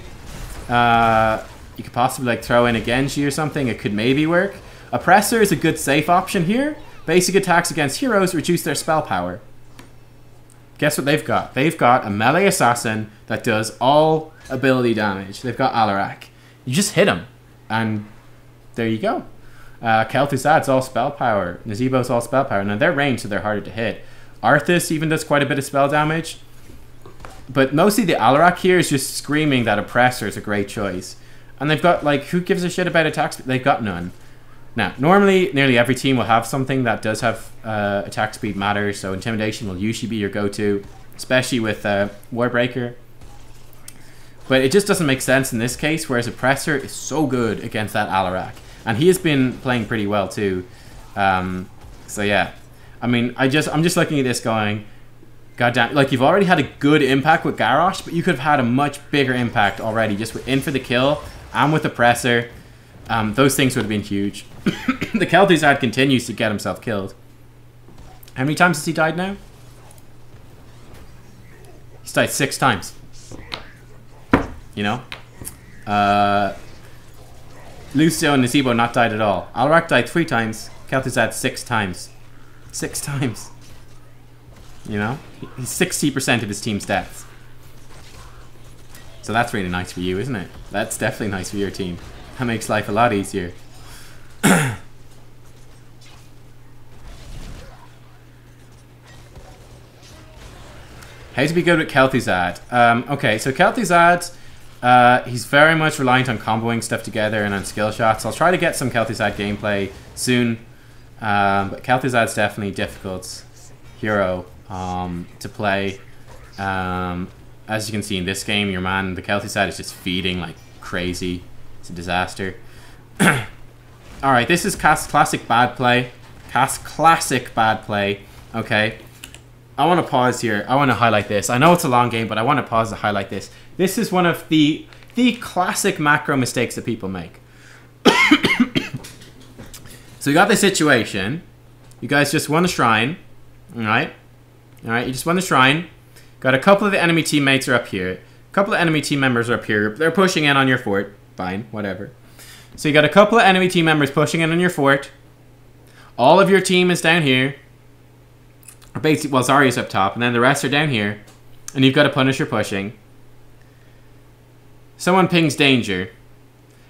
you could possibly like throw in a Genji or something. It could maybe work. Oppressor is a good safe option here. Basic attacks against heroes reduce their spell power. Guess what they've got? They've got a melee assassin that does all ability damage. They've got Alarak. You just hit him, and there you go. Kel'Thuzad's all spell power. Nazeebo's all spell power. Now they're ranged, so they're harder to hit. Arthas even does quite a bit of spell damage. But mostly the Alarak here is just screaming that Oppressor is a great choice. And they've got, like, who gives a shit about attacks? They've got none. Now, normally, nearly every team will have something that does have attack speed matters, so Intimidation will usually be your go-to, especially with Warbreaker. But it just doesn't make sense in this case, whereas Oppressor is so good against that Alarak. And he has been playing pretty well too. So yeah. I mean, I'm just looking at this going, goddamn, like you've already had a good impact with Garrosh, but you could have had a much bigger impact already just with In for the Kill and with Oppressor. Those things would have been huge. The Kel'Thuzad continues to get himself killed. How many times has he died now? He's died 6 times. You know? Lucio and Nazeebo not died at all. Alarak died 3 times. Kel'Thuzad 6 times. 6 times. You know? He's 60% of his team's deaths. So that's really nice for you, isn't it? That's definitely nice for your team. That makes life a lot easier. How to be good with Kel'Thuzad? Okay, so Kel'Thuzad, he's very much reliant on comboing stuff together and on skill shots. I'll try to get some Kel'Thuzad gameplay soon. But Kel'Thuzad's definitely a difficult hero to play. As you can see in this game, your man, the Kel'Thuzad, is just feeding like crazy. It's a disaster. Alright, this is classic bad play. Classic bad play. Okay. I want to pause here. I want to highlight this. I know it's a long game, but I want to pause to highlight this. This is one of the classic macro mistakes that people make. So you got this situation. You guys just won a shrine. Alright? Alright, you just won the shrine. Got a couple of the enemy teammates are up here. A couple of enemy team members are up here. They're pushing in on your fort. Fine, whatever. So you got a couple of enemy team members pushing in on your fort. All of your team is down here. Or basically, well, Zarya's up top, and then the rest are down here. And you've got a Punisher pushing. Someone pings danger.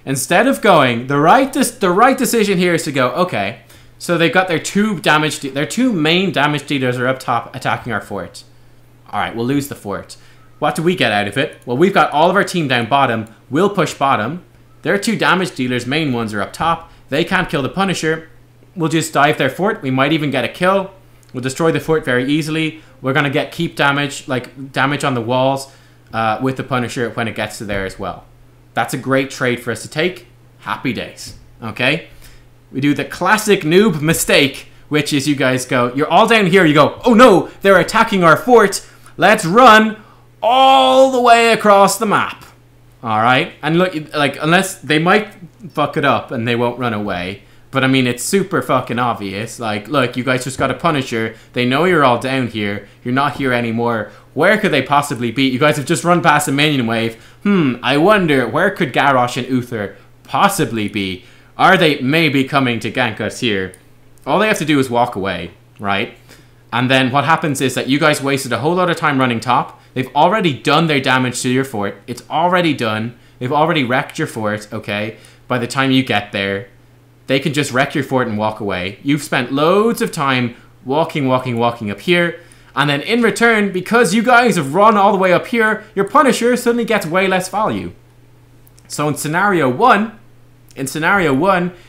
Instead of going, the right decision here is to go, okay, so they've got their two main damage dealers are up top attacking our fort. Alright, we'll lose the fort. What do we get out of it? Well, we've got all of our team down bottom. We'll push bottom. Their 2 damage dealers, main ones, are up top. They can't kill the Punisher. We'll just dive their fort. We might even get a kill. We'll destroy the fort very easily. We're going to get keep damage, like damage on the walls with the Punisher when it gets to there as well. That's a great trade for us to take. Happy days. Okay? We do the classic noob mistake, which is you guys go, you're all down here, you go, oh no, they're attacking our fort. Let's run all the way across the map. Alright? And look, like, unless they might fuck it up and they won't run away. But I mean, it's super fucking obvious. Like, look, you guys just got a Punisher. They know you're all down here. You're not here anymore. Where could they possibly be? You guys have just run past a minion wave. I wonder, where could Garrosh and Uther possibly be? Are they maybe coming to gank us here? All they have to do is walk away, right? And then what happens is that you guys wasted a whole lot of time running top. They've already done their damage to your fort. It's already done. They've already wrecked your fort, okay? By the time you get there, they can just wreck your fort and walk away. You've spent loads of time walking up here. And then in return, because you guys have run all the way up here, your Punisher suddenly gets way less value. So in scenario one,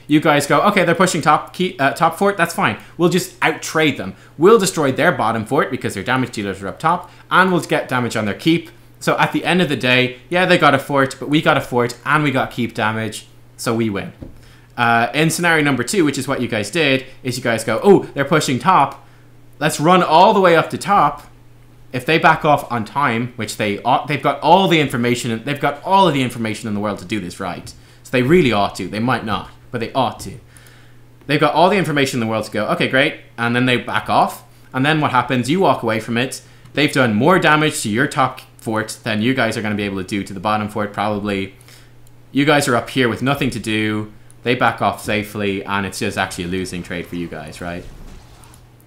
you guys go, okay, they're pushing top fort, that's fine. We'll just out-trade them. We'll destroy their bottom fort because their damage dealers are up top, and we'll get damage on their keep. So at the end of the day, yeah, they got a fort, but we got a fort, and we got keep damage, so we win. In scenario number 2, which is what you guys did, is you guys go, oh, they're pushing top. Let's run all the way up to top. If they back off on time, which they've got all the information, they've got all of the information in the world to do this right. So they really ought to. They might not, but they ought to. They've got all the information in the world to go, okay, great. And then they back off. And then what happens? You walk away from it. They've done more damage to your top fort than you guys are going to be able to do to the bottom fort, probably. You guys are up here with nothing to do. They back off safely, and it's just actually a losing trade for you guys, right?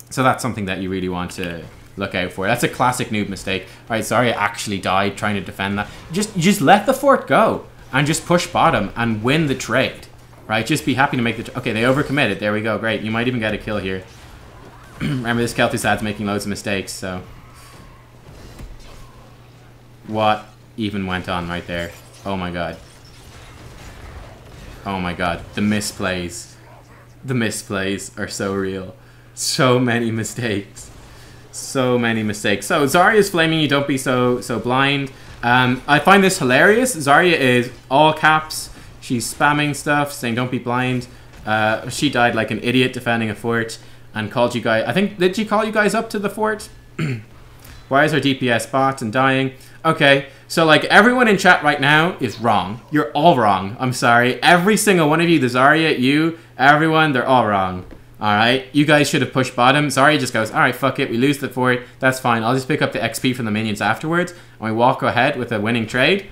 So that's something that you really want to look out for. That's a classic noob mistake. All right, sorry, I actually died trying to defend that. You just let the fort go and just push bottom and win the trade, right? Just be happy to make the... Okay, they overcommitted. There we go. Great. You might even get a kill here. Remember, this Kel'Thuzad's making loads of mistakes, so... What even went on right there? Oh my god. Oh my god. The misplays. The misplays are so real. So many mistakes. So many mistakes. So Zarya's flaming you, don't be so blind. I find this hilarious. Zarya is all caps. She's spamming stuff, saying don't be blind. She died like an idiot defending a fort and called you guys... I think, did she call you guys up to the fort? Why is our DPS bot and dying? Okay, so like everyone in chat right now is wrong. You're all wrong. I'm sorry. Every single one of you, the Zarya, you, everyone, they're all wrong. Alright, you guys should have pushed bottom. Zarya just goes, alright, fuck it, we lose the fort. That's fine. I'll just pick up the XP from the minions afterwards. And we walk ahead with a winning trade.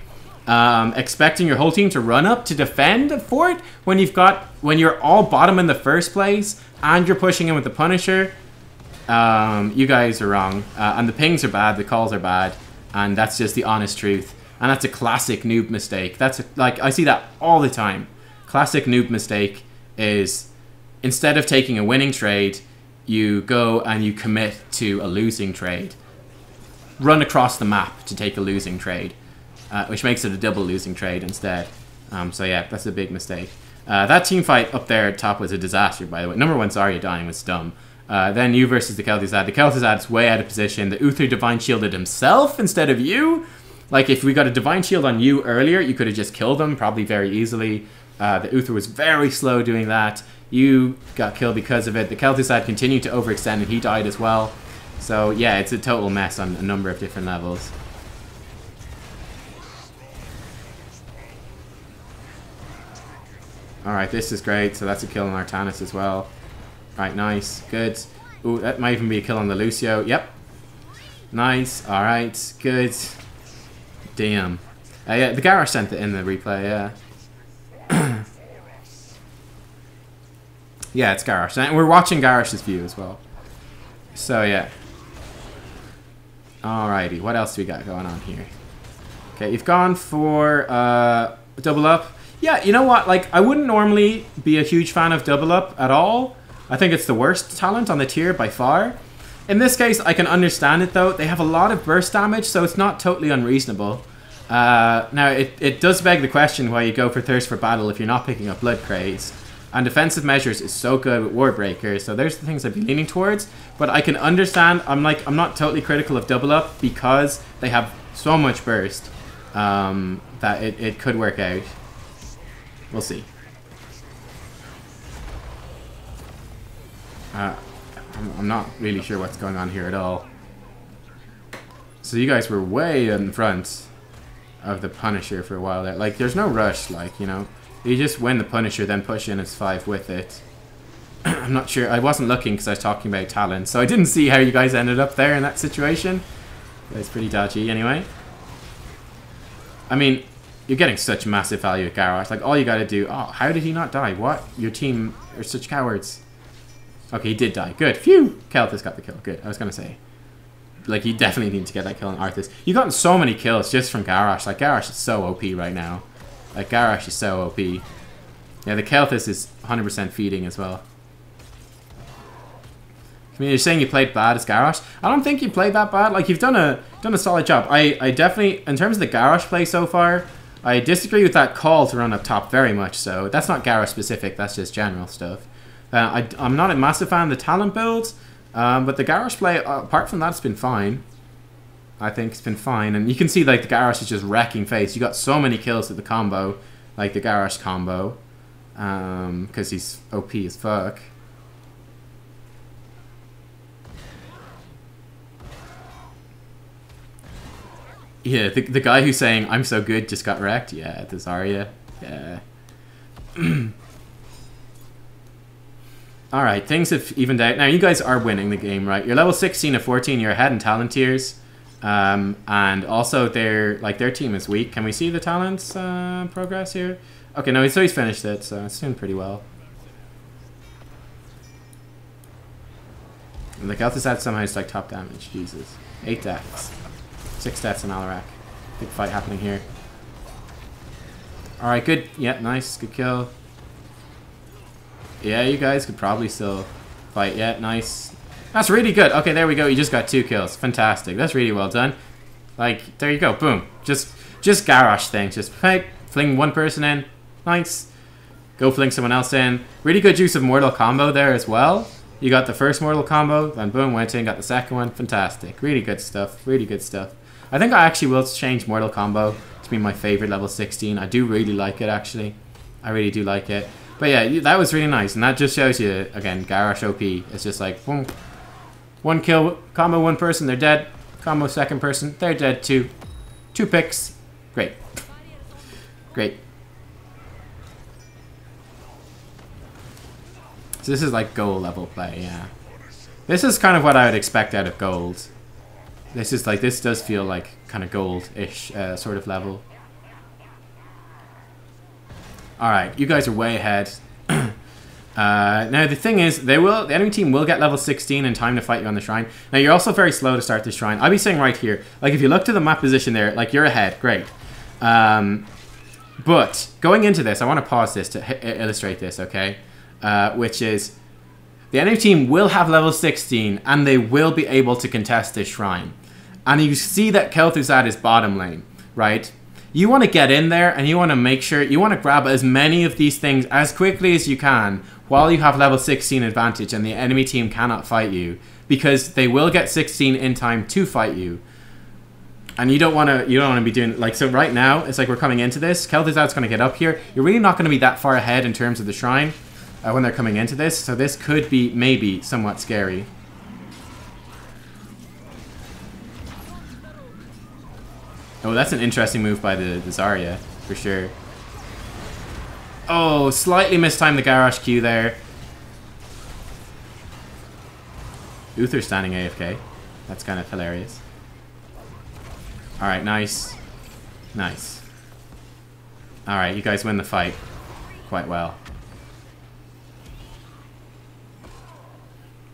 Expecting your whole team to run up to defend a fort when you're all bottom in the first place and you're pushing in with the Punisher. You guys are wrong. And the pings are bad, the calls are bad. And that's just the honest truth. And that's a classic noob mistake. Like, I see that all the time. Classic noob mistake is... Instead of taking a winning trade, you go and you commit to a losing trade. Run across the map to take a losing trade, which makes it a double losing trade instead. So yeah, that's a big mistake. That team fight up there at top was a disaster, by the way. Number 1, Zarya dying was dumb. Then you versus the Kel'Thuzad. The Kel'Thuzad's way out of position. The Uther Divine Shielded himself instead of you. Like, if we got a Divine Shield on you earlier, you could have just killed him, probably very easily. The Uther was very slow doing that. You got killed because of it. The Kel'Thuzad continued to overextend and he died as well. So yeah, it's a total mess on a number of different levels. Alright, this is great. So that's a kill on Artanis as well. Alright, nice. Good. Ooh, that might even be a kill on the Lucio. Yep. Nice. Alright, good. Damn. Yeah, the Garrosh sent it in the replay, yeah. Yeah, it's Garrosh. And we're watching Garrosh's view as well. So, yeah. Alrighty, what else do we got going on here? Okay, you've gone for double up. Yeah, you know what? Like, I wouldn't normally be a huge fan of double up at all. I think it's the worst talent on the tier by far. In this case, I can understand it though. They have a lot of burst damage, so it's not totally unreasonable. Now, it does beg the question why you go for Thirst for Battle if you're not picking up Blood Craze. And defensive measures is so good with Ward Breaker, so there's the things I'd be leaning towards. But I can understand, I'm not totally critical of double up because they have so much burst that it could work out. We'll see. I'm not really sure what's going on here at all. So you guys were way in front of the Punisher for a while there. Like, there's no rush, like, you know. You just win the Punisher, then push in as 5 with it. I'm not sure. I wasn't looking because I was talking about talent, so I didn't see how you guys ended up there in that situation. It's pretty dodgy anyway. I mean, you're getting such massive value at Garrosh. Like, all you gotta do... Oh, how did he not die? What? Your team are such cowards. Okay, he did die. Good. Phew! Kelthus got the kill. Good. I was gonna say. Like, you definitely need to get that kill on Arthas. You've gotten so many kills just from Garrosh. Like, Garrosh is so OP right now. Like, Garrosh is so OP. Yeah, the Kelthus is 100% feeding as well. I mean, you're saying you played bad as Garrosh? I don't think you played that bad. Like, you've done a solid job. I definitely, in terms of the Garrosh play so far, I disagree with that call to run up top very much so. That's not Garrosh specific, that's just general stuff. I'm not a massive fan of the talent builds, but the Garrosh play, apart from that, it's been fine. I think it's been fine. And you can see, like, the Garrosh is just wrecking face. You got so many kills with the combo, like the Garrosh combo, because he's OP as fuck. Yeah, the guy who's saying, I'm so good, just got wrecked. Yeah, the Zarya. Yeah. Alright, things have evened out. Now, you guys are winning the game, right? You're level 16 of 14. You're ahead in talent tiers. And also, their team is weak. Can we see the talents progress here? Okay, no, so he's finished it, so it's doing pretty well. And the Kelthus had somehow it's like top damage. Jesus. 8 deaths. 6 deaths in Alarak. Big fight happening here. Alright, good. Yeah, nice. Good kill. Yeah, you guys could probably still fight. Yeah, nice. That's really good. Okay, there we go. You just got 2 kills. Fantastic. That's really well done. Like, there you go. Boom. Just Garrosh things. Just fling one person in. Nice. Go fling someone else in. Really good use of Mortal Combo there as well. You got the first Mortal Combo, then boom, went in, got the second one. Fantastic. Really good stuff. Really good stuff. I think I actually will change Mortal Combo to be my favorite level 16. I do really like it, actually. I really do like it. But yeah, that was really nice. And that just shows you, again, Garrosh OP. It's just like, boom. One kill, combo one person, they're dead. Combo second person, they're dead too. 2 picks. Great. Great. So this is like gold level play, yeah. This is kind of what I would expect out of gold. This is like, this does feel like kind of gold-ish sort of level. Alright, you guys are way ahead. Now the thing is, the enemy team will get level 16 in time to fight you on the shrine. Now you're also very slow to start the shrine. I'll be saying right here, like if you look to the map position there, like you're ahead, great. But going into this, I want to pause this to illustrate this, okay? Which is, the enemy team will have level 16 and they will be able to contest this shrine. And you see that Kelthus at his bottom lane, right? You want to get in there and you want to make sure, you want to grab as many of these things as quickly as you can while you have level 16 advantage and the enemy team cannot fight you, because they will get 16 in time to fight you. And you don't want to be doing, like, so right now, it's like we're coming into this, Kelthus out's going to get up here. You're really not going to be that far ahead in terms of the shrine when they're coming into this, so this could be maybe somewhat scary. Oh, that's an interesting move by the Zarya, for sure. Oh, slightly mistimed the Garrosh Q there. Uther standing AFK. That's kind of hilarious. Alright, nice. Nice. Alright, you guys win the fight quite well.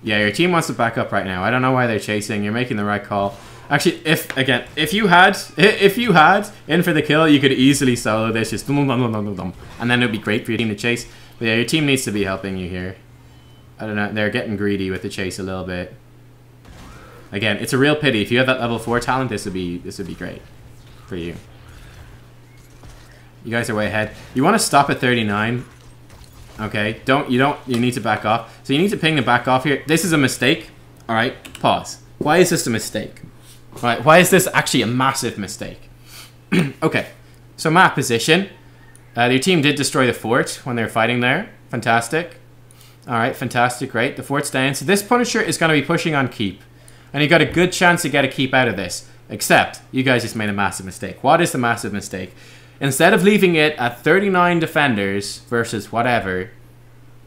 Yeah, your team wants to back up right now. I don't know why they're chasing. You're making the right call. Actually, if you had in for the kill, you could easily solo this, just dum dum dum dum dum, and then it would be great for your team to chase. But yeah, your team needs to be helping you here. I don't know, they're getting greedy with the chase a little bit. Again, it's a real pity. If you have that level 4 talent, this would be great for you. You guys are way ahead. You want to stop at 39. Okay, you need to back off. So you need to ping the back off here. This is a mistake. All right, pause. Why is this a mistake? All right, why is this actually a massive mistake? Okay, so map position. Your team did destroy the fort when they were fighting there. Fantastic. All right, fantastic, great. The fort's down. So this Punisher is going to be pushing on keep. And you got a good chance to get a keep out of this. Except, you guys just made a massive mistake. What is the massive mistake? Instead of leaving it at 39 defenders versus whatever,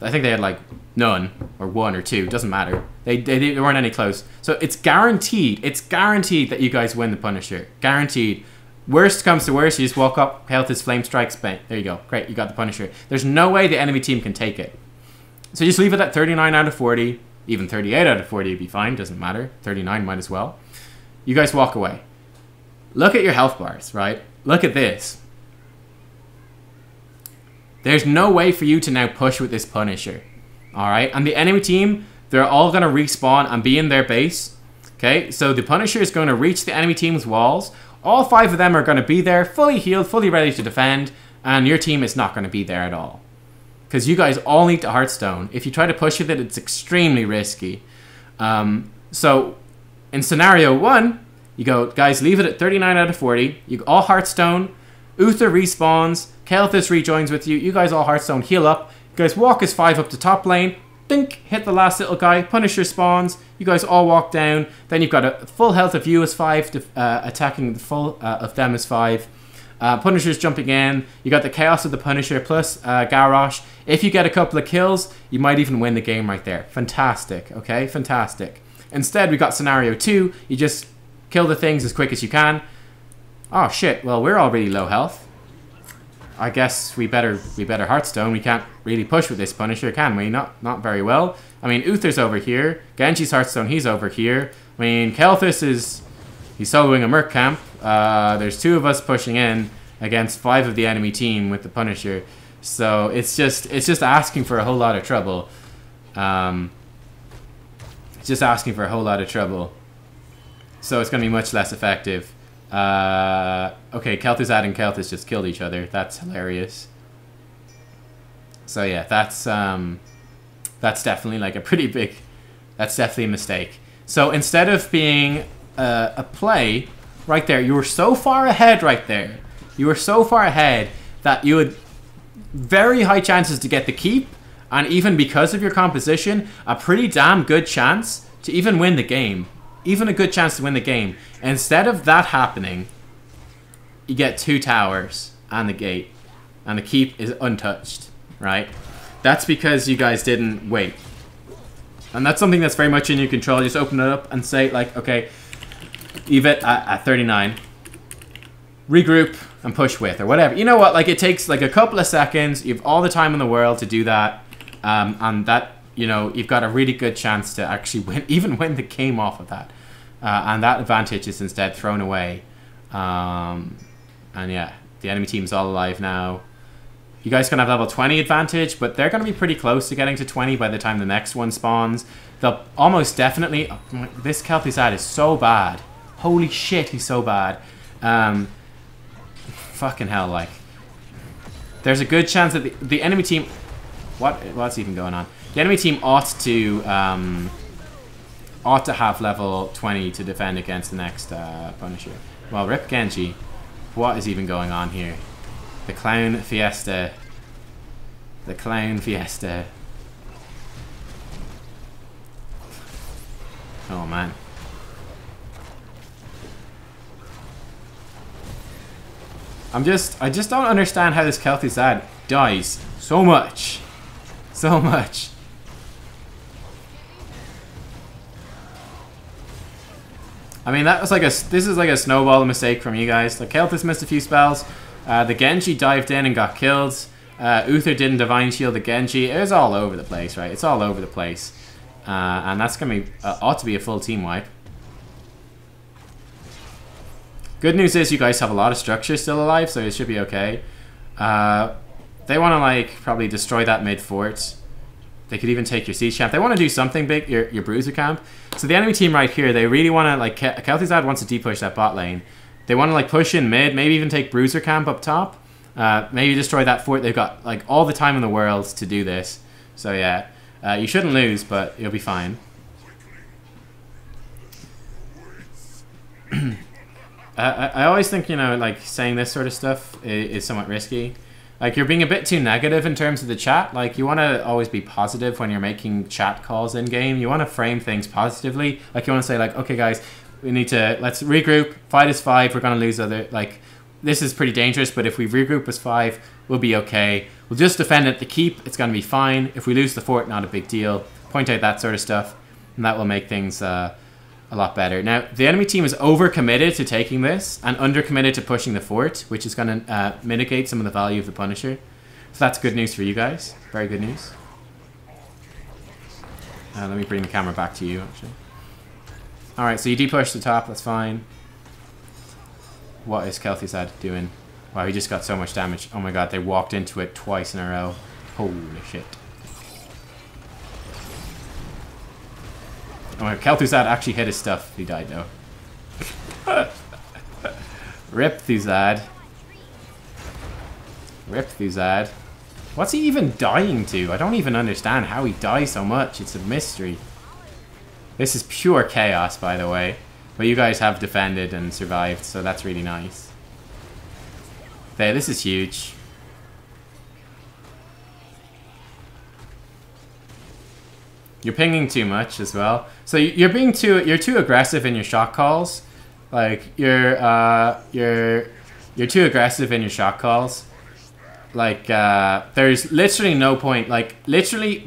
I think they had like none or 1 or 2, doesn't matter. They weren't any close. So it's guaranteed that you guys win the Punisher. Guaranteed. Worst comes to worst, you just walk up, health is flame strikes, bang. There you go. Great, you got the Punisher. There's no way the enemy team can take it. So just leave it at 39 out of 40. Even 38 out of 40 would be fine, doesn't matter. 39 might as well. You guys walk away. Look at your health bars, right? Look at this. There's no way for you to now push with this Punisher. Alright? And the enemy team, they're all going to respawn and be in their base. Okay? So the Punisher is going to reach the enemy team's walls. All 5 of them are going to be there, fully healed, fully ready to defend. And your team is not going to be there at all. Because you guys all need to Hearthstone. If you try to push with it, it's extremely risky. So, in scenario 1, you go, guys, leave it at 39 out of 40. You all Hearthstone. Uther respawns. Kelthus rejoins with you. You guys all Hearthstone, heal up. You guys walk as 5 up to top lane. Dink, hit the last little guy. Punisher spawns. You guys all walk down. Then you've got a full health of you as 5, attacking the full of them as 5. Punisher's jumping in. You got the chaos of the Punisher plus Garrosh. If you get a couple of kills, you might even win the game right there. Fantastic, okay? Fantastic. Instead, we got scenario 2. You just kill the things as quick as you can. Oh shit, well we're already low health. I guess we better Hearthstone. We can't really push with this Punisher, can we? Not very well. I mean, Uther's over here. Genji's Hearthstone, he's over here. I mean, Kelthus he's soloing a Merc camp. There's 2 of us pushing in against 5 of the enemy team with the Punisher. So it's just asking for a whole lot of trouble. It's just asking for a whole lot of trouble. So it's going to be much less effective. Okay, Kel'Thuzad and Kel'Thuz just killed each other. That's hilarious. So yeah, that's definitely like a pretty big... That's definitely a mistake. So instead of being a play, right there, you were so far ahead right there. You were so far ahead that you had very high chances to get the keep, and even because of your composition, a pretty damn good chance to even win the game. Even a good chance to win the game. Instead of that happening, you get 2 towers and the gate, and the keep is untouched, right? That's because you guys didn't wait. And that's something that's very much in your control. Just open it up and say, like, okay, leave it at 39. Regroup and push with, or whatever. You know what? Like, it takes like a couple of seconds. You have all the time in the world to do that. And that, you know, you've got a really good chance to actually win, even win the game off of that. And that advantage is instead thrown away. And yeah, the enemy team's all alive now. You guys can have level 20 advantage, but they're going to be pretty close to getting to 20 by the time the next one spawns. They'll almost definitely... Oh, this Kel'Thuzad is so bad. Holy shit, he's so bad. Fucking hell, like... There's a good chance that the enemy team... What's even going on? The enemy team ought to have level 20 to defend against the next Punisher. Well, rip Genji. What is even going on here? The Clown Fiesta. The Clown Fiesta. Oh, man. I just don't understand how this Kel'Thuzad dies so much. So much. I mean, that was like this is like a snowball mistake from you guys. Like, Kel'Thuz missed a few spells. The Genji dived in and got killed. Uther didn't Divine Shield the Genji. It was all over the place, right? It's all over the place. And that's going to be... ought to be a full team wipe. Good news is you guys have a lot of structures still alive, so it should be okay. They want to, like, probably destroy that mid fort. They could even take your siege camp. They want to do something big, your bruiser camp. So the enemy team right here, they really want to, like, Kel'Thuzad wants to depush that bot lane. They want to, like, push in mid, maybe even take bruiser camp up top. Maybe destroy that fort. They've got like all the time in the world to do this. So yeah, you shouldn't lose, but you'll be fine. I always think, you know, like saying this sort of stuff is somewhat risky. Like, you're being a bit too negative in terms of the chat. Like, you want to always be positive when you're making chat calls in game. You want to frame things positively. Like, you want to say like, okay guys, let's regroup. Fight as 5. We're going to lose like, this is pretty dangerous, but if we regroup as 5, we'll be okay. We'll just defend at the keep. It's going to be fine. If we lose the fort, not a big deal. Point out that sort of stuff, and that will make things a lot better. Now, the enemy team is overcommitted to taking this and undercommitted to pushing the fort, which is going to mitigate some of the value of the Punisher. So that's good news for you guys. Very good news. Let me bring the camera back to you, actually. Alright, so you depush the top. That's fine. What is Kel'Thuzad doing? Wow, he just got so much damage. Oh my god, they walked into it twice in a row. Holy shit. Oh my god, Kel'Thuzad actually hit his stuff. He died though. Rip Thuzad. Rip Thuzad. What's he even dying to? I don't even understand how he dies so much. It's a mystery. This is pure chaos, by the way. But you guys have defended and survived, so that's really nice. There, this is huge. You're pinging too much as well. So you're too aggressive in your shot calls. Like you're too aggressive in your shot calls. Like there's literally no point. Like literally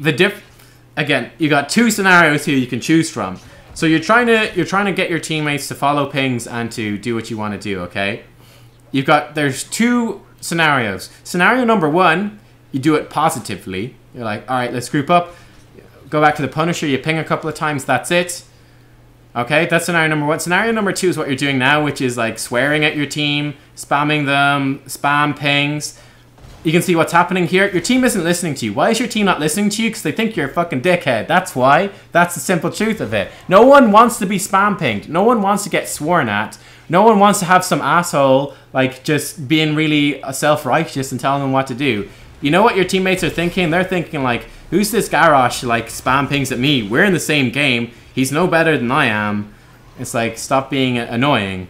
again, you got 2 scenarios here you can choose from. So you're trying to get your teammates to follow pings and to do what you want to do, okay? There's 2 scenarios. Scenario number 1, you do it positively. You're like, all right, let's group up. Go back to the Punisher, you ping a couple of times, that's it. Okay, that's scenario number 1. Scenario number 2 is what you're doing now, which is like swearing at your team, spamming them, spam pings. You can see what's happening here. Your team isn't listening to you. Why is your team not listening to you? Because they think you're a fucking dickhead. That's why. That's the simple truth of it. No one wants to be spam pinged. No one wants to get sworn at. No one wants to have some asshole like just being really self-righteous and telling them what to do. You know what your teammates are thinking? They're thinking like, who's this Garrosh like spam pings at me? We're in the same game. He's no better than I am. It's like, stop being annoying.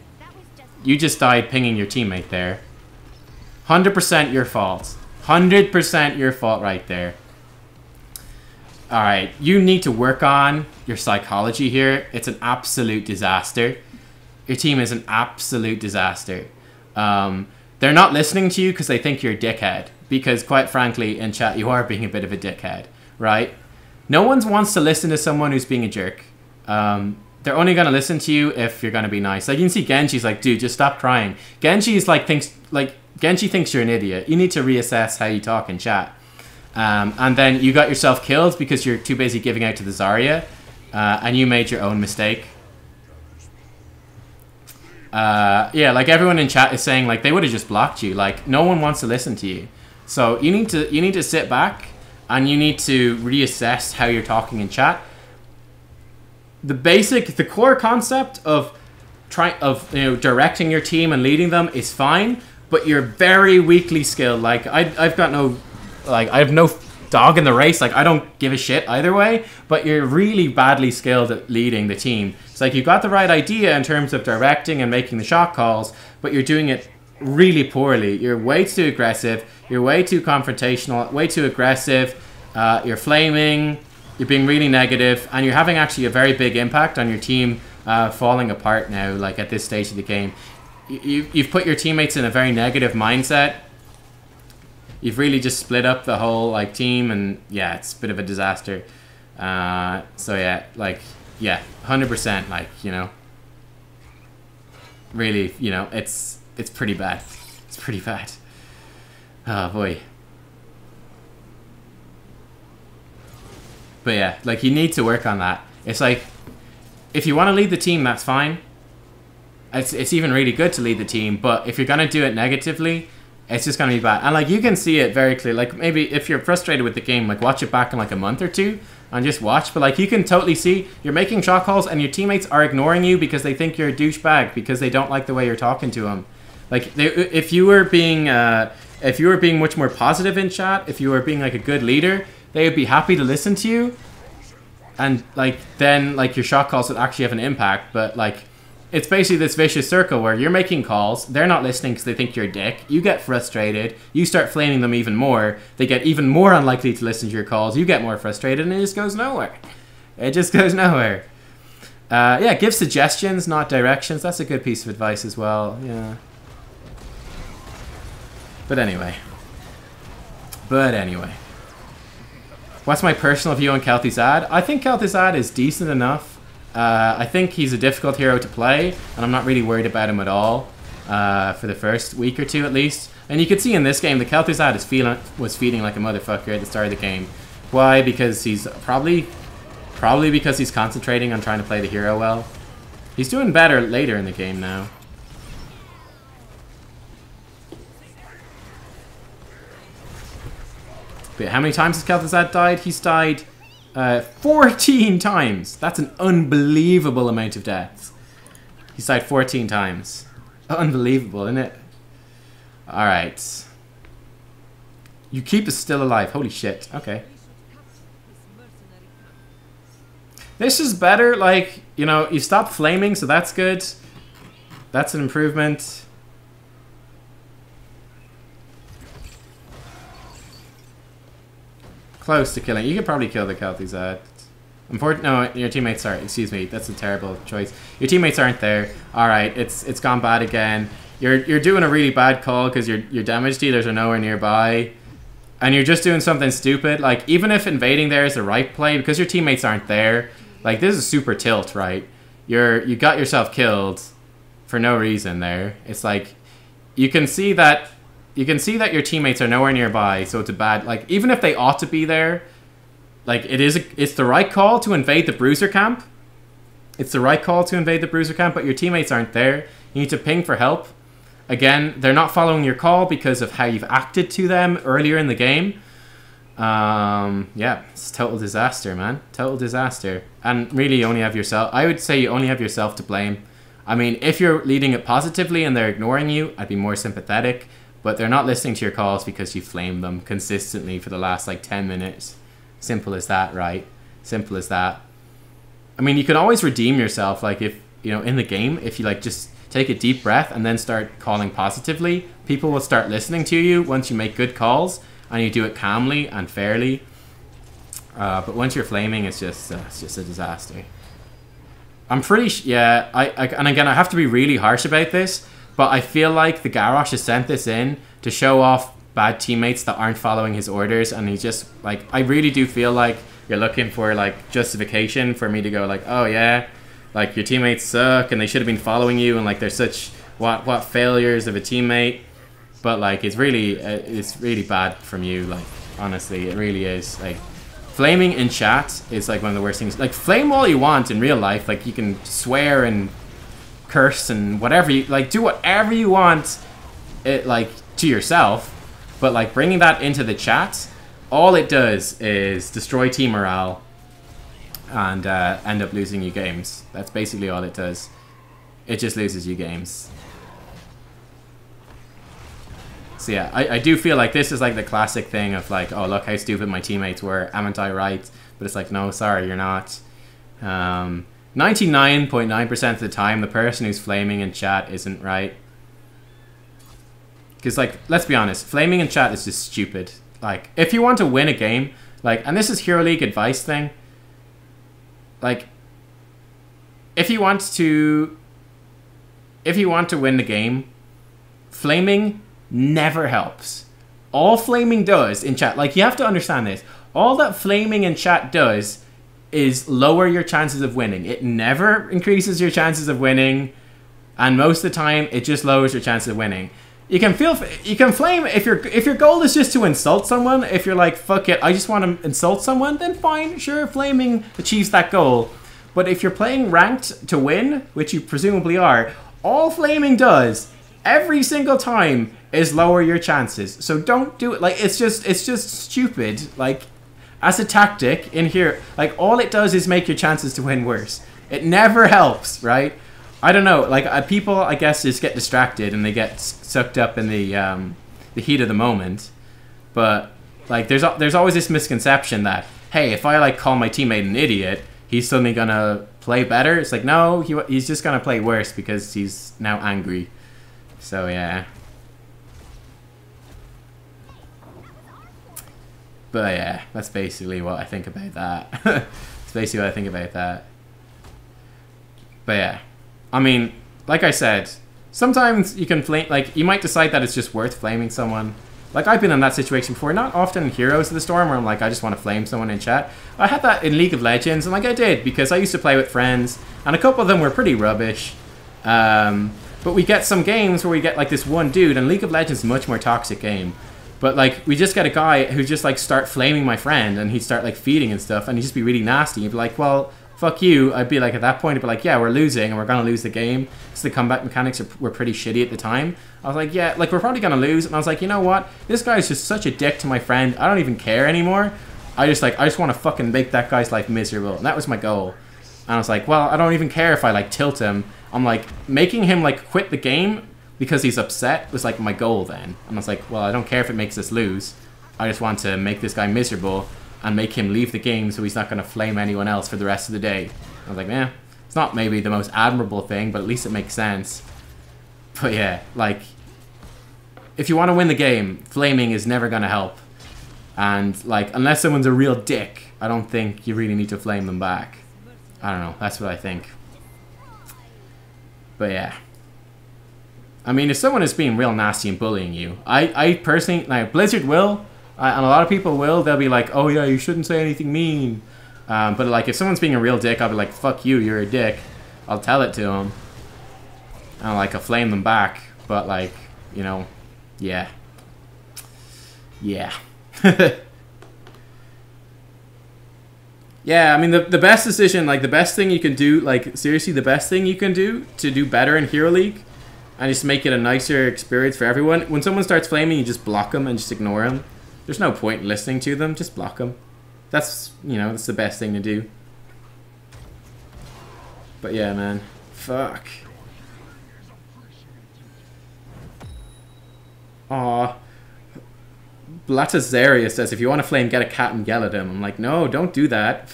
You just died pinging your teammate there. 100% your fault. 100% your fault right there. Alright, you need to work on your psychology here. It's an absolute disaster. Your team is an absolute disaster. They're not listening to you because they think you're a dickhead. Because quite frankly, in chat, you are being a bit of a dickhead, right? No one wants to listen to someone who's being a jerk. They're only going to listen to you if you're going to be nice. Like, you can see Genji's like, dude, just stop crying. Genji's like, Genji thinks you're an idiot. You need to reassess how you talk in chat. And then you got yourself killed because you're too busy giving out to the Zarya. And you made your own mistake. Yeah, like everyone in chat is saying, like, they would have just blocked you. Like, no one wants to listen to you. So you need to sit back and you need to reassess how you're talking in chat. The core concept of directing your team and leading them is fine, but you're very weakly skilled. Like I have no dog in the race. Like, I don't give a shit either way, but you're really badly skilled at leading the team. It's like you've got the right idea in terms of directing and making the shot calls, but you're doing it really poorly. You're way too aggressive. You're way too confrontational, way too aggressive. You're flaming. You're being really negative, and you're having actually a very big impact on your team falling apart now, like at this stage of the game. You've put your teammates in a very negative mindset. You've really just split up the whole like team, and yeah, it's a bit of a disaster. So yeah, like, yeah, 100%, like, you know, really, you know, it's pretty bad. It's pretty bad. Oh boy. But yeah, like, you need to work on that. It's like, if you want to lead the team, that's fine. It's even really good to lead the team, but if you're going to do it negatively, it's just going to be bad. And like, you can see it very clearly. Like, maybe if you're frustrated with the game, like, watch it back in like a month or two and just watch. But like, you can totally see you're making shot calls and your teammates are ignoring you because they think you're a douchebag, because they don't like the way you're talking to them. Like, if you were being if you were being much more positive in chat, if you were being like a good leader, they would be happy to listen to you. And like then like your shot calls would actually have an impact. But like it's basically this vicious circle where you're making calls, they're not listening because they think you're a dick. You get frustrated, you start flaming them even more. They get even more unlikely to listen to your calls. You get more frustrated, and it just goes nowhere. It just goes nowhere. Yeah, give suggestions, not directions. That's a good piece of advice as well. Yeah. But anyway. What's my personal view on Kel'Thuzad? I think Kel'Thuzad is decent enough. I think he's a difficult hero to play, and I'm not really worried about him at all for the first week or two at least. And you could see in this game that Kel'Thuzad was feeding like a motherfucker at the start of the game. Why? Because he's probably because he's concentrating on trying to play the hero well. He's doing better later in the game now. But how many times has Kel'Thuzad died? He's died 14 times. That's an unbelievable amount of deaths. He's died 14 times. Unbelievable, isn't it? Alright. You keep us still alive. Holy shit. Okay. This is better. Like, you know, you stopped flaming, so that's good. That's an improvement. Close to killing. You could probably kill the Kel'Thuzad. No, your teammates aren't. Excuse me. That's a terrible choice. Your teammates aren't there. All right, it's gone bad again. You're doing a really bad call because your damage dealers are nowhere nearby, and you're just doing something stupid. Like even if invading there is the right play, because your teammates aren't there. Like this is super tilt, right? You got yourself killed for no reason there. It's like you can see that. You can see that your teammates are nowhere nearby, so it's a bad... Like, even if they ought to be there, like, it's the right call to invade the bruiser camp. It's the right call to invade the bruiser camp, but your teammates aren't there. You need to ping for help. Again, they're not following your call because of how you've acted to them earlier in the game. Yeah, it's a total disaster, man. Total disaster. And really, you only have yourself... I would say you only have yourself to blame. I mean, if you're leading it positively and they're ignoring you, I'd be more sympathetic. But they're not listening to your calls because you flamed them consistently for the last like 10 minutes. Simple as that, right? Simple as that. I mean, you can always redeem yourself. Like if, you know, in the game, if you like just take a deep breath and then start calling positively, people will start listening to you once you make good calls and you do it calmly and fairly. But once you're flaming, it's just a disaster. I'm pretty yeah, and again, I have to be really harsh about this. But I feel like the Garrosh has sent this in to show off bad teammates that aren't following his orders, and he's just like, I really do feel like you're looking for like justification for me to go like, oh yeah, like your teammates suck and they should have been following you, and like they're such what failures of a teammate. But like it's really bad from you. Like honestly, it really is. Like flaming in chat is like one of the worst things. Like flame all you want in real life. Like you can swear and curse and whatever you like, do whatever you want it like to yourself, but like bringing that into the chat, all it does is destroy team morale and end up losing you games. That's basically all it does. It just loses you games. So yeah, I do feel like this is like the classic thing of like, oh look how stupid my teammates were, haven't I right? But it's like, no, sorry, you're not. 99.9% of the time, the person who's flaming in chat isn't right. Because, like, let's be honest, flaming in chat is just stupid. Like, if you want to win a game, like, and this is Hero League advice thing, like, if you want to win the game, flaming never helps. All flaming does in chat, like, you have to understand this, all that flaming in chat does is lower your chances of winning. It never increases your chances of winning, and most of the time it just lowers your chances of winning. You can flame if your goal is just to insult someone. If you're like, fuck it, I just want to insult someone, then fine, sure, flaming achieves that goal. But if you're playing ranked to win, which you presumably are, all flaming does every single time is lower your chances. So don't do it. Like it's just stupid. Like as a tactic in here, like all it does is make your chances to win worse. It never helps, right? I don't know, like people I guess just get distracted and they get sucked up in the the heat of the moment. But like, there's always this misconception that, hey, if I like call my teammate an idiot, he's suddenly gonna play better. It's like, no, he's just gonna play worse because he's now angry. So yeah. But yeah, that's basically what I think about that. That's basically what I think about that. But yeah, I mean, like I said, sometimes you can flame, like, you might decide that it's just worth flaming someone. Like, I've been in that situation before, not often in Heroes of the Storm, where I'm like, I just want to flame someone in chat. I had that in League of Legends, and like I did, because I used to play with friends, and a couple of them were pretty rubbish. But we get some games where we get like this one dude, and League of Legends is a much more toxic game. But like, we just get a guy who just like start flaming my friend, and he'd start like feeding and stuff, and he'd just be really nasty. He'd be like, well, fuck you. I'd be like, at that point, I'd be like, yeah, we're losing, and we're gonna lose the game. So the combat mechanics were pretty shitty at the time. I was like, yeah, like, we're probably gonna lose. And I was like, you know what? This guy's just such a dick to my friend. I don't even care anymore. I just want to fucking make that guy's life miserable. And that was my goal. And I was like, well, I don't even care if I like tilt him. I'm like, making him like quit the game because he's upset was like my goal then. And I was like, well, I don't care if it makes us lose. I just want to make this guy miserable and make him leave the game so he's not going to flame anyone else for the rest of the day. I was like, yeah, it's not maybe the most admirable thing, but at least it makes sense. But yeah, like, if you want to win the game, flaming is never going to help. And like, unless someone's a real dick, I don't think you really need to flame them back. I don't know, that's what I think. But yeah. I mean, if someone is being real nasty and bullying you, I personally, like, Blizzard will, and a lot of people will, they'll be like, oh yeah, you shouldn't say anything mean. But like, if someone's being a real dick, I'll be like, fuck you, you're a dick. I'll tell it to them. And like, I'll flame them back. But like, you know, yeah. Yeah. Yeah, I mean, the best decision, like, the best thing you can do, like, seriously, the best thing you can do to do better in Hero League and just make it a nicer experience for everyone, when someone starts flaming, you just block them and just ignore them. There's no point in listening to them, just block them. That's, you know, that's the best thing to do. But yeah, man. Fuck. Aw. Blatazaria says, if you want to flame, get a cat and yell at him. I'm like, no, don't do that.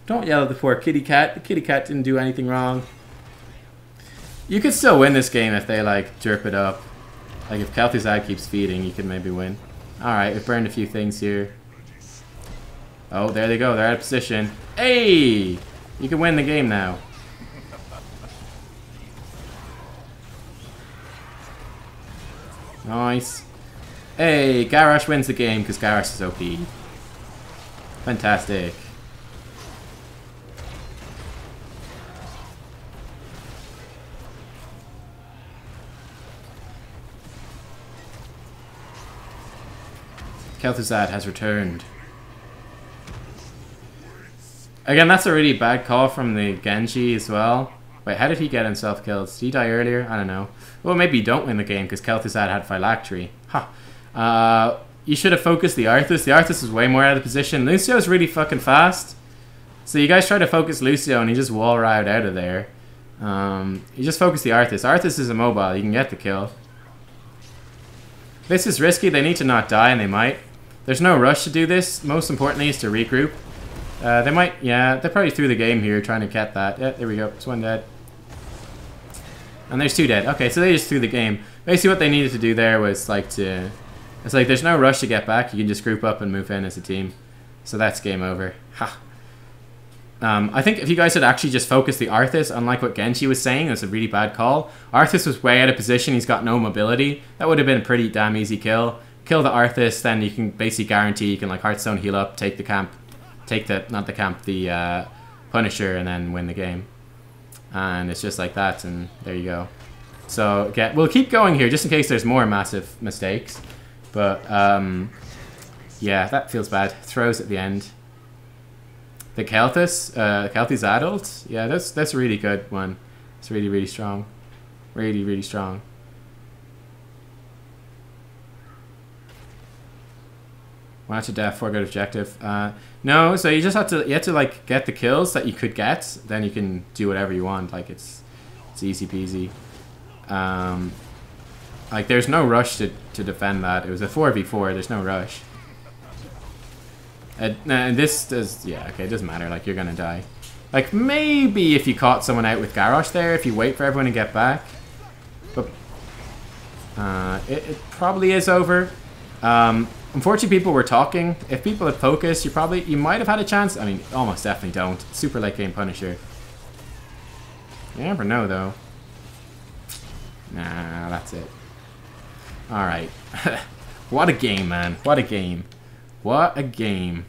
Don't yell at the poor kitty cat. The kitty cat didn't do anything wrong. You could still win this game if they, like, jerp it up. Like, if Kel'Thuzad keeps feeding, you could maybe win. Alright, we've burned a few things here. Oh, there they go. They're out of position. Hey! You can win the game now. Nice. Hey, Garrosh wins the game because Garrosh is OP. Fantastic. Kel'Thuzad has returned. Again, that's a really bad call from the Genji as well. Wait, how did he get himself killed? Did he die earlier? I don't know. Well, maybe you don't win the game because Kel'Thuzad had Phylactery. Ha. You should have focused the Arthas. The Arthas was way more out of position. Lucio's really fucking fast. So you guys try to focus Lucio and he just wall ride out of there. You just focus the Arthas. Arthas is immobile. You can get the kill. This is risky. They need to not die and they might. There's no rush to do this. Most importantly is to regroup. They might, yeah, they probably threw the game here trying to get that. Yeah, there we go. There's one dead. And there's two dead. Okay, so they just threw the game. Basically what they needed to do there was like to... It's like there's no rush to get back. You can just group up and move in as a team. So that's game over. Ha. I think if you guys had actually just focused the Arthas, unlike what Genji was saying, it was a really bad call. Arthas was way out of position. He's got no mobility. That would have been a pretty damn easy kill. Kill the Arthas, then you can basically guarantee you can like Hearthstone heal up, take the camp. Take the, not the camp, the Punisher, and then win the game. And it's just like that, and there you go. So, we'll keep going here, just in case there's more massive mistakes. But, yeah, that feels bad. Throws at the end. The Kel'Thuzad adult? Yeah, that's a really good one. It's really, really strong. Really, really strong. Match of death, 4 good objective. No, so you just have to like get the kills that you could get, then you can do whatever you want. Like it's easy peasy. Like, there's no rush to defend that. It was a 4v4. There's no rush. And this does... Yeah, okay, it doesn't matter. Like, you're gonna die. Like, maybe if you caught someone out with Garrosh there, if you wait for everyone to get back. But... it probably is over. Unfortunately, people were talking. If people had focused, you might have had a chance. I mean, almost definitely don't. Super late game Punisher. You never know, though. Nah, that's it. Alright. What a game, man. What a game. What a game.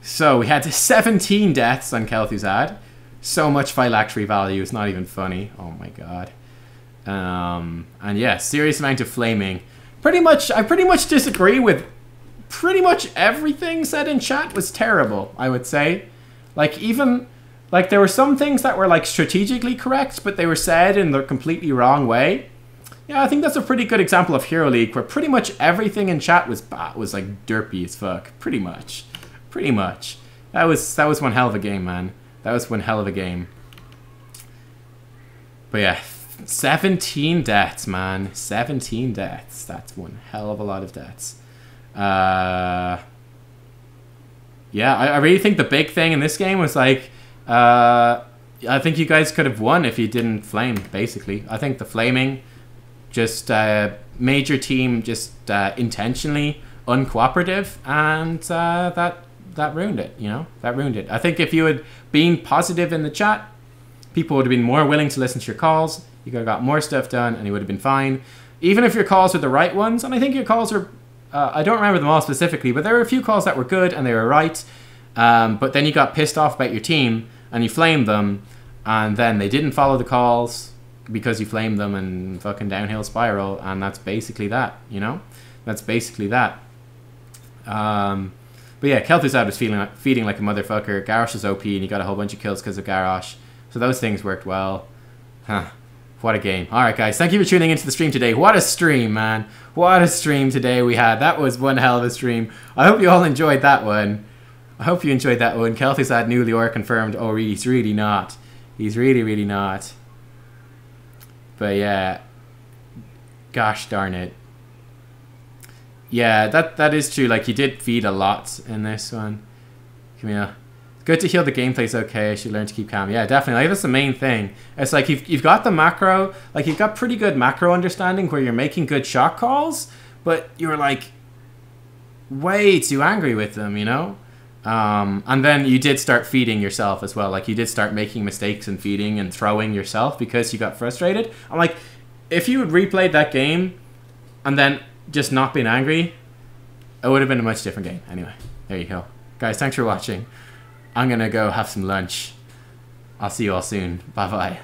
So, we had 17 deaths on Kel'Thuzad. So much phylactery value. It's not even funny. Oh my god. And yeah, serious amount of flaming. I pretty much disagree with pretty much everything said in chat was terrible, I would say. Like, even... Like, there were some things that were, like, strategically correct, but they were said in the completely wrong way. Yeah, I think that's a pretty good example of Hero League, where pretty much everything in chat was like, derpy as fuck. Pretty much. Pretty much. That was one hell of a game, man. That was one hell of a game. But yeah, 17 deaths, man. 17 deaths. That's one hell of a lot of deaths. Yeah, I really think the big thing in this game was, like... I think you guys could have won if you didn't flame, basically. I think the flaming just made your team just intentionally uncooperative, and that ruined it, you know? That ruined it. I think if you had been positive in the chat, people would have been more willing to listen to your calls. You could have got more stuff done, and you would have been fine. Even if your calls were the right ones, and I think your calls were... I don't remember them all specifically, but there were a few calls that were good, and they were right. But then you got pissed off about your team, and you flamed them, and then they didn't follow the calls because you flamed them and fucking downhill spiral, and that's basically that, you know? That's basically that. But yeah, Kel'Thuzad was feeding like a motherfucker. Garrosh is OP, and he got a whole bunch of kills because of Garrosh. So those things worked well. Huh. What a game. Alright guys, thank you for tuning into the stream today. What a stream, man. What a stream today we had. That was one hell of a stream. I hope you all enjoyed that one. I hope you enjoyed that one. Kel'Thuzad newly or confirmed. Oh, he's really not. He's really, really not. But yeah. Gosh darn it. Yeah, that is true. Like, you did feed a lot in this one. Camille. Good to hear the gameplay's okay. I should learn to keep calm. Yeah, definitely. Like, that's the main thing. It's like you've got the macro. Like, you've got pretty good macro understanding where you're making good shot calls, but you're like way too angry with them, you know? And then you did start feeding yourself as well. Like, you did start making mistakes and feeding and throwing yourself because you got frustrated. I'm like, if you had replayed that game and then just not been angry, it would have been a much different game. Anyway, there you go. Guys, thanks for watching. I'm going to go have some lunch. I'll see you all soon. Bye-bye.